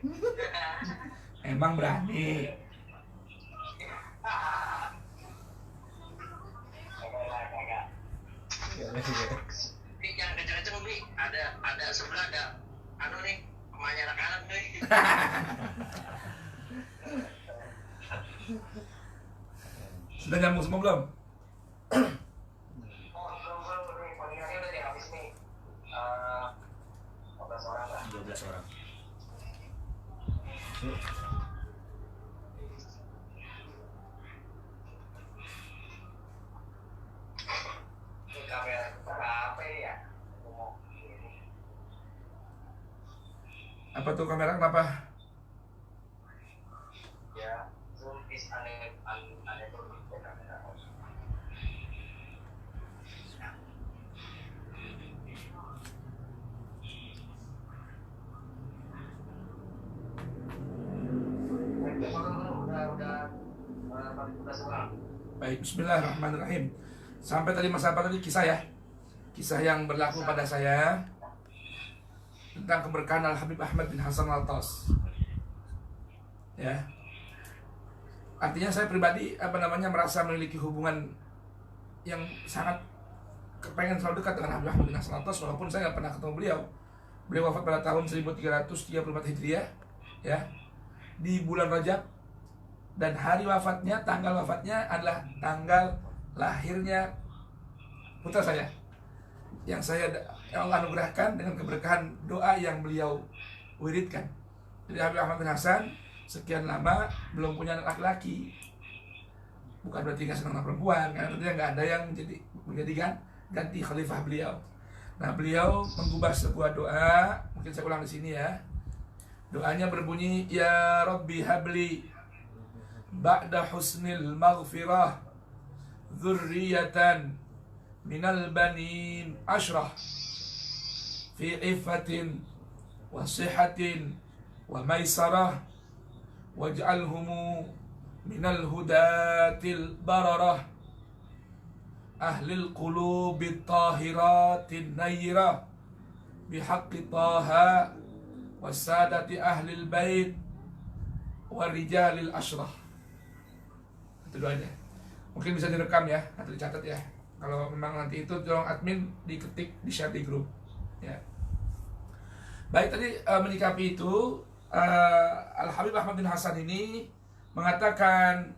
Emang berani? Bi, jangan kenceng-kenceng Bi. Ada sebelah ada anu nih, emaknya anak-anak nih. Sudah nyambung semua belum? Oh, belum nih. Pengingatnya udah habis nih. 15 orang lah. 12 orang. Ini kamera kita apa ya? Ngomong ini. Apa tuh kamera kenapa? Ya, zoom is aneh berpikir. Udah sekarang. Baik, bismillahirrahmanirrahim. Sampai tadi masa apa tadi, kisah ya? Kisah yang berlaku pada saya tentang keberkahan Al-Habib Ahmad bin Hasan Al-Taus. Ya. Artinya saya pribadi merasa memiliki hubungan yang sangat kepengen selalu dekat dengan Habib Ahmad bin Hasan Al-Taus, walaupun saya nggak pernah ketemu beliau. Beliau wafat pada tahun 1334 Hijriah, ya, di bulan Rajab, dan hari wafatnya, tanggal wafatnya adalah tanggal lahirnya putra saya, yang Allah anugerahkan dengan keberkahan doa yang beliau wiridkan. Jadi Habib Ahmad bin Hasan sekian lama belum punya anak laki-laki. Bukan berarti nggak senang anak perempuan, karena tentunya nggak ada yang menjadikan ganti khalifah beliau. Nah, beliau menggubah sebuah doa, mungkin saya ulang di sini ya. Doanya berbunyi, Ya Rabbi habli ba'da husnil maghfirah dzurriyatan minal banin ashrah fi iffatin wa sihatin wa maisarah waj'alhumu minal hudatil bararah ahlil qulubit tahiratin nayyirah bihaqqi taha wasadati ahlil bait warijalil ashrah. Itu doanya. Mungkin bisa direkam ya, atau dicatat ya. Kalau memang nanti itu tolong admin diketik, di-share di grup ya. Baik, tadi menyikapi itu Al-Habib Ahmad bin Hasan ini mengatakan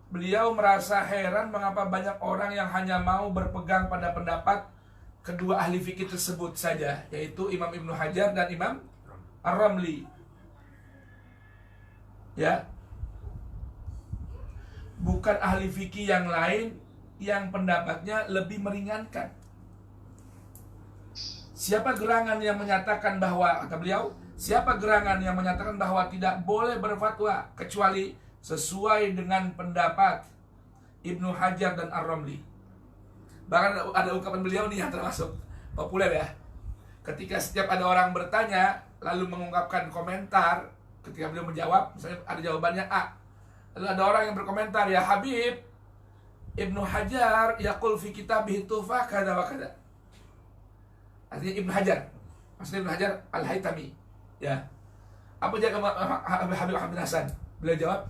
beliau merasa heran mengapa banyak orang yang hanya mau berpegang pada pendapat kedua ahli fikih tersebut saja, yaitu Imam Ibnu Hajar dan Imam Ar-Ramli. Ya. Bukan ahli fikih yang lain yang pendapatnya lebih meringankan. Siapa gerangan yang menyatakan bahwa, kata beliau, siapa gerangan yang menyatakan bahwa tidak boleh berfatwa kecuali sesuai dengan pendapat Ibnu Hajar dan Ar-Ramli. Bahkan ada ungkapan beliau nih yang termasuk populer ya. Ketika setiap ada orang bertanya lalu mengungkapkan komentar, ketika beliau menjawab, misalnya ada jawabannya A, lalu ada orang yang berkomentar, ya Habib, Ibnu Hajar yaqul fi kitabih Tuhfah kada wa kada. Artinya Ibnu Hajar, maksudnya Ibnu Hajar Al-Haytami. Ya. Apa jawab Habib Ahmad bin Hasan? Beliau jawab,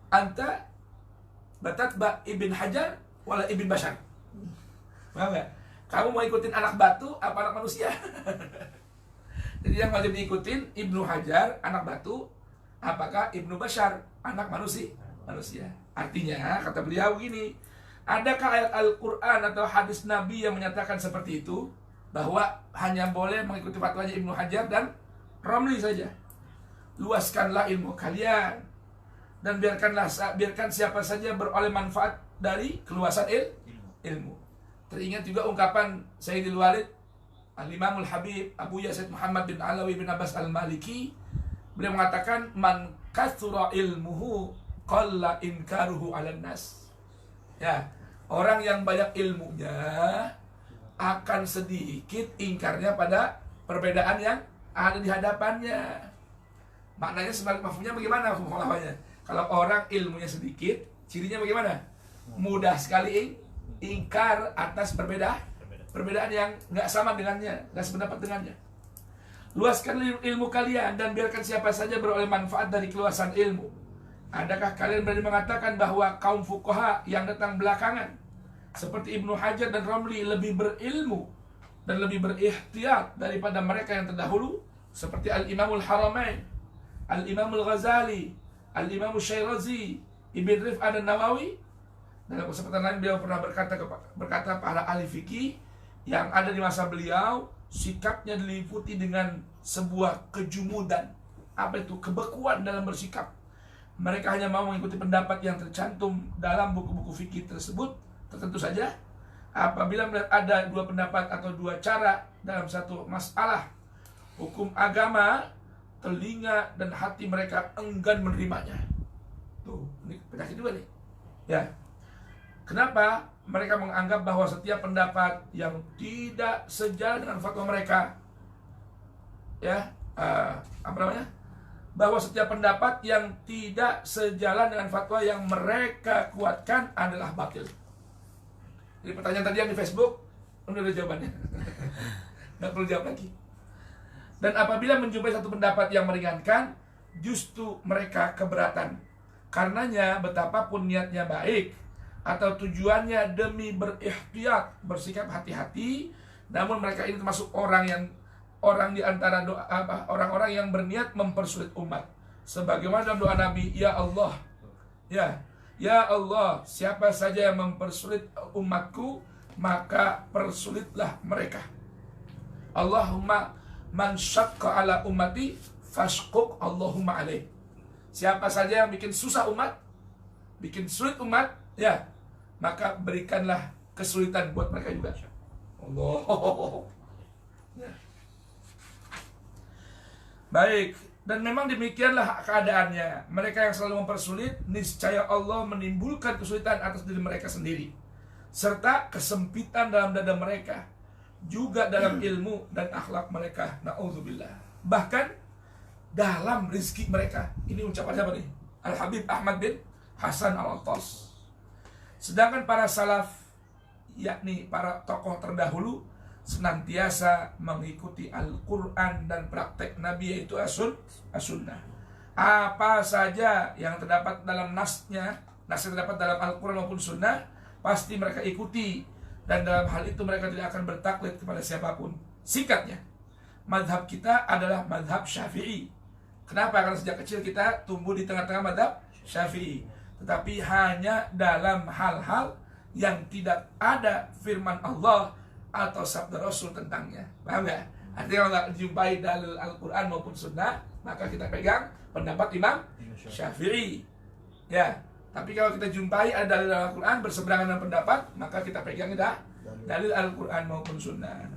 anta batatba Ibn Hajar wala Ibn Bashar. Paham nggak? Kamu mau ikutin anak batu apa anak manusia? Jadi yang wajib diikutin Ibnu Hajar, anak batu, apakah Ibnu Bashar, anak manusia? Artinya, kata beliau gini, adakah ayat Al-Quran atau hadis Nabi yang menyatakan seperti itu? Bahwa hanya boleh mengikuti fatwanya Ibnu Hajar dan Ramli saja. Luaskanlah ilmu kalian dan biarkan siapa saja beroleh manfaat dari keluasan ilmu. Teringat juga ungkapan Sayyidil Walid Al-Imamul Habib Abu Yazid Muhammad bin Alawi bin Abbas Al-Maliki. Beliau mengatakan, man kathura ilmuhu qalla inkaruhu 'alan nas. Ya, orang yang banyak ilmunya akan sedikit ingkarnya pada perbedaan yang ada di hadapannya. Maknanya sebalik mafhumnya bagaimana mafhumnya? Kalau orang ilmunya sedikit, cirinya bagaimana? Mudah sekali ingkar atas perbedaan yang nggak sama dengannya, nggak sependapat dengannya. Luaskan ilmu kalian dan biarkan siapa saja beroleh manfaat dari keluasan ilmu. Adakah kalian berani mengatakan bahwa kaum fuqaha yang datang belakangan seperti Ibnu Hajar dan Ramli lebih berilmu dan lebih berihtiyat daripada mereka yang terdahulu, seperti Al-Imamul Haramain, Al-Imamul Ghazali, Al-Imamul Syairazi, Ibn Rif'ah dan Nawawi? Dalam kesempatan lain beliau pernah berkata para ahli fikih yang ada di masa beliau, sikapnya diliputi dengan sebuah kejumudan. Apa itu? Kebekuan dalam bersikap. Mereka hanya mau mengikuti pendapat yang tercantum dalam buku-buku fikih tersebut. Tentu saja apabila ada dua pendapat atau dua cara dalam satu masalah hukum agama, telinga dan hati mereka enggan menerimanya. Tuh, ini penyakit juga nih. Ya. Kenapa mereka menganggap bahwa setiap pendapat yang tidak sejalan dengan fatwa mereka, ya, apa namanya? Bahwa setiap pendapat yang tidak sejalan dengan fatwa yang mereka kuatkan adalah batil. Jadi pertanyaan tadi yang di Facebook, udah ada jawabannya. Nggak perlu jawab lagi. Dan apabila menjumpai satu pendapat yang meringankan, justru mereka keberatan. Karenanya betapapun niatnya baik atau tujuannya demi berihtiyat, bersikap hati-hati, namun mereka ini termasuk orang di antara orang-orang yang berniat mempersulit umat. Sebagaimana dalam doa Nabi, ya Allah, ya Allah, siapa saja yang mempersulit umatku, maka persulitlah mereka. Allahumma man syaqqa ala ummati fashquq Allahumma alaih. Siapa saja yang bikin susah umat, bikin sulit umat, ya, maka berikanlah kesulitan buat mereka juga. Allah. Ya. Baik, dan memang demikianlah keadaannya. Mereka yang selalu mempersulit, niscaya Allah menimbulkan kesulitan atas diri mereka sendiri, serta kesempitan dalam dada mereka, juga dalam ilmu dan akhlak mereka. Na'udzubillah. Bahkan dalam rezeki mereka. Ini ucapan siapa nih? Al-Habib Ahmad bin Hasan Al-Attas. Sedangkan para salaf, yakni para tokoh terdahulu, senantiasa mengikuti Al-Quran dan praktek Nabi, yaitu as-sunnah. Apa saja yang terdapat dalam nasnya, nas yang terdapat dalam Al-Quran maupun sunnah, pasti mereka ikuti. Dan dalam hal itu mereka tidak akan bertaklid kepada siapapun. Singkatnya, madhab kita adalah madhab Syafi'i. Kenapa? Karena sejak kecil kita tumbuh di tengah-tengah madhab Syafi'i. Tetapi hanya dalam hal-hal yang tidak ada firman Allah atau sabda Rasul tentangnya. Paham gak? Artinya kalau nggak jumpai dalil Al-Quran maupun Sunnah, maka kita pegang pendapat Imam Syafi'i. Ya. Tapi kalau kita jumpai ada dalil Al-Quran berseberangan dengan pendapat, maka kita pegang dalil Al-Quran maupun Sunnah.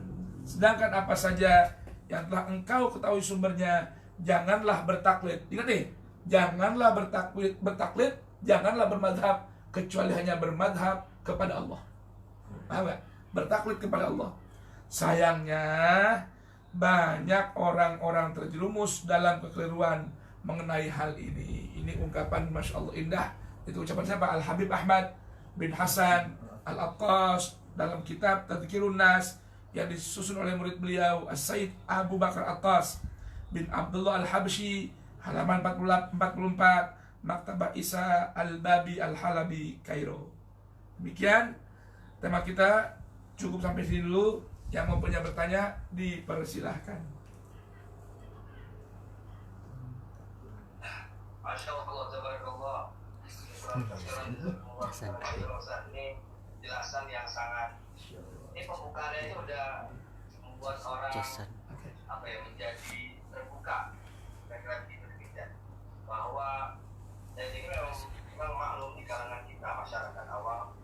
Sedangkan apa saja yang telah engkau ketahui sumbernya, janganlah bertaklid. Ingat nih, janganlah bertaklid, janganlah bermadhab, kecuali hanya bermadhab kepada Allah. Paham gak? Bertaklid kepada Allah. Sayangnya banyak orang-orang terjerumus dalam kekeliruan mengenai hal ini. Ini ungkapan Masya Allah indah. Itu ucapan siapa? Al-Habib Ahmad bin Hasan Al-Attas dalam kitab Tadhkirun Nas yang disusun oleh murid beliau As-Said Abu Bakar Attas bin Abdullah Al-Habsyi, halaman 44, Maktabah Isa Al-Babi Al-Halabi, Kairo. Demikian tema kita, cukup sampai sini dulu. Yang mempunyai bertanya dipersilahkan. Masya Allah, tabarakallah. Ini jelasan yang sangat, ini pembukaannya ini udah membuat orang apa ya, menjadi terbuka. Kira-kira begitu demikian. Bahwa dan ini memang maklum di kalangan kita masyarakat awam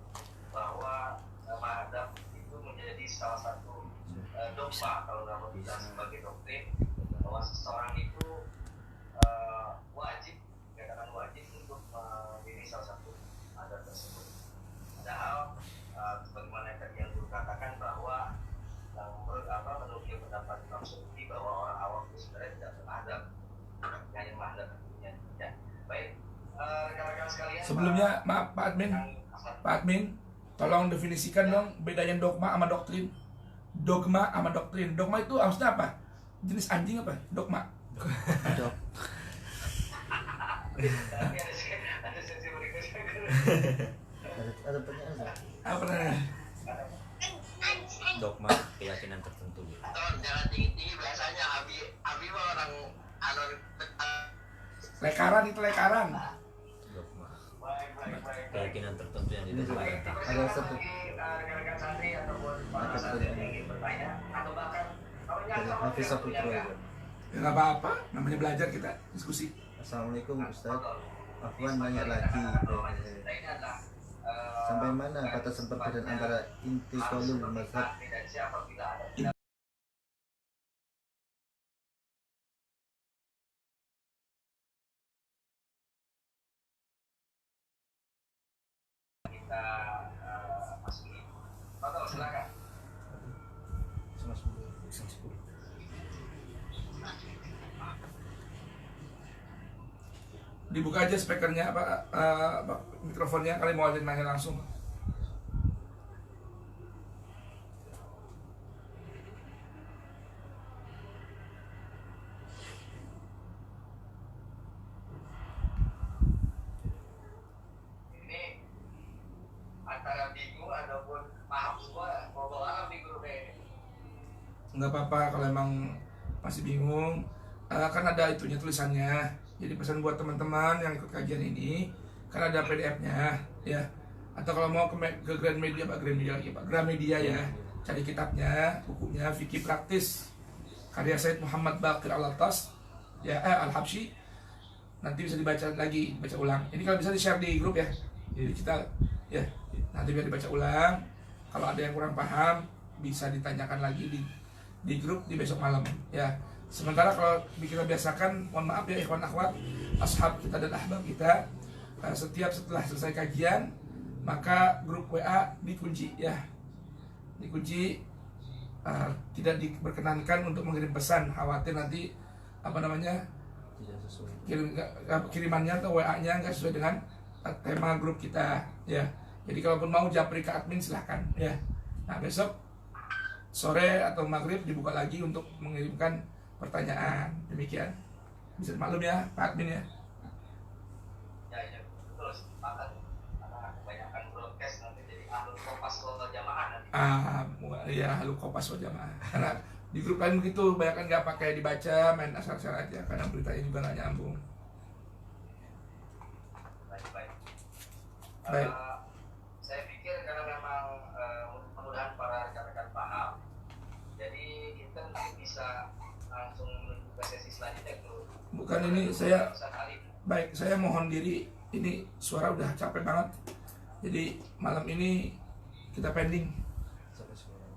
bahwa madhab itu menjadi salah satu dogma, kalau nggak mau bilang sebagai doktrin, bahwa seseorang itu wajib, katakan wajib untuk memilih salah satu madhab tersebut. Padahal sebagaimana tadi yang Guru katakan bahwa menukil pendapat Imam Syafi'i bahwa orang awam itu sebenarnya tidak bermadhab, hanya madhab tentunya. Ya, baik. Rekan-rekan sekalian. Sebelumnya, maaf Pak Admin, tolong definisikan dong bedanya dogma sama doktrin. Dogma sama doktrin. Dogma itu maksudnya apa? Jenis anjing apa? Dogma. Dok. Tapi ada sesi berikutnya. Ada pertanyaan nggak? Apa pertanyaan? Dogma keyakinan tertentu gitu. Jangan tinggi-tinggi, biasanya Abi mah orang Lekaran itu lekaran. Dogma baik. keyakinan tertentu yang tidak dibantah. Ada satu Rekan-rekan santri ataupun para santri yang ingin bertanya atau bahkan kalau dari Hafiz Saputra. Ya nggak apa-apa, namanya belajar kita diskusi. Assalamualaikum Ustaz. Afwan nanya lagi. Sampai mana batasan perbedaan antara intiqalul mazhab kita masuki. Pak, silakan. Sama semua. Dibuka aja speakernya mikrofonnya, kali mau ada yang nanya langsung. Ini antara bingung ataupun paham semua ngobrol apa di grup ini. Nggak apa-apa kalau emang masih bingung, kan ada itunya tulisannya. Jadi pesan buat teman-teman yang ikut kajian ini, kan ada PDF-nya ya. Atau kalau mau ke Gramedia, Gramedia ya, cari kitabnya, bukunya Fikih Praktis karya Said Muhammad Baqir Al-Attas ya, Al-Habsyi. Nanti bisa dibaca lagi, baca ulang. Ini kalau bisa di-share di grup ya. Jadi kita ya, nanti biar dibaca ulang. Kalau ada yang kurang paham bisa ditanyakan lagi di grup di besok malam ya. Sementara kalau kita biasakan, mohon maaf ya ikhwan akhwat, ashab kita dan ahbab kita, setiap setelah selesai kajian maka grup WA dikunci ya, dikunci, tidak diperkenankan untuk mengirim pesan, khawatir nanti Tidak sesuai. kirimannya atau WA-nya nggak sesuai dengan tema grup kita ya. Jadi kalaupun mau japri ke admin silahkan ya. Nah besok sore atau maghrib dibuka lagi untuk mengirimkan pertanyaan. Demikian, bisa maklum ya Pak admin ya. Ya betul, sepakat. Karena kebanyakan broadcast nanti jadi ahlul kopas wal jamaah nanti. Ya halu kopas wal jamaah. Karena di grup lain begitu, banyak kan nggak pakai dibaca, main asal-asal aja. Karena beritanya juga nggak nyambung. Baik. Saya pikir karena memang mudah-mudahan para rekan-rekan paham, jadi kita mungkin bisa langsung menuju ke sesi selanjutnya dulu. Bukan ini saya, baik saya mohon diri, ini suara udah capek banget. Jadi malam ini kita pending Sampai suara.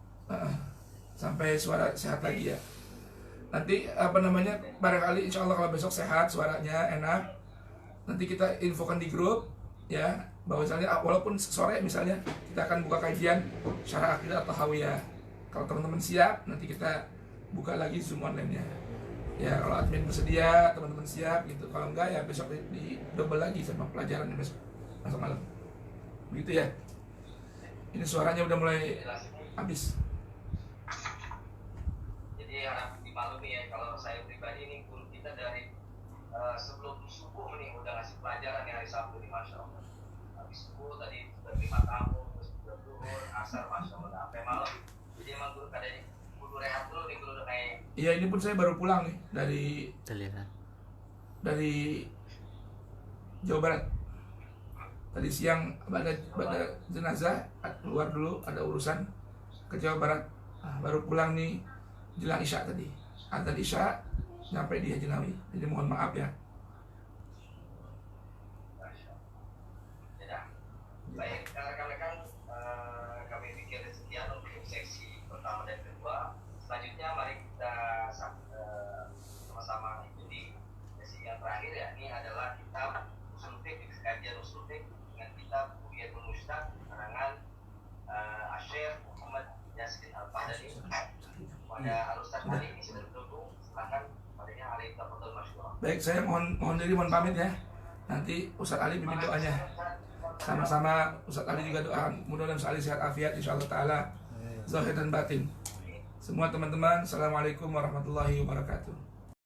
sampai suara sehat lagi ya. Nanti barangkali insya Allah kalau besok sehat, suaranya enak, nanti kita infokan di grup ya, bahwasanya walaupun sore misalnya kita akan buka kajian syarah akidah atau hawiyah. Kalau teman-teman siap, nanti kita buka lagi Zoom online-nya ya. Kalau admin bersedia, teman-teman siap gitu. Kalau enggak ya besok di double lagi sama pelajaran besok malam. Begitu ya. Ini suaranya udah mulai habis. Jadi harap dimaklumi ya, kalau saya pribadi ini guru kita dari sebelum subuh nih udah ngasih pelajaran ya hari Sabtu nih, Masya Allah. Habis subuh tadi sudah terima tamu, terus sudah duhur, asar, Masya Allah, sampai malam. Jadi emang guru kadang kudu rehat dulu nih, kudu kayak. Iya, ini pun saya baru pulang nih dari Jawa Barat. Tadi siang pada jenazah keluar dulu, ada urusan ke Jawa Barat. Baru pulang nih jelang Isya tadi. Adzan Isya nyampe di Haji Nawawi. Jadi mohon maaf ya. Baik, rekan-rekan, kami pikir sekian untuk seksi pertama dan kedua. Selanjutnya mari kita sama-sama ikuti sesi yang terakhir, yakni adalah kitab Ushul Fiqh, kajian Ushul Fiqh dengan kitab Bughyatul Mustaq karangan Asy-Syaikh Muhammad Yassin Al-Fahdani. Pada Al-Ustaz kali ini sudah bergabung, silakan padanya alaihi tafadhol masyhur. Baik, saya mohon diri, mohon pamit ya. Nanti Ustaz Ali pimpin doanya. Sama-sama Ustaz Ali juga doa, mudah-mudahan Ustaz Ali sehat afiat insyaallah taala, zahir dan batin. Semua teman-teman, assalamualaikum warahmatullahi wabarakatuh.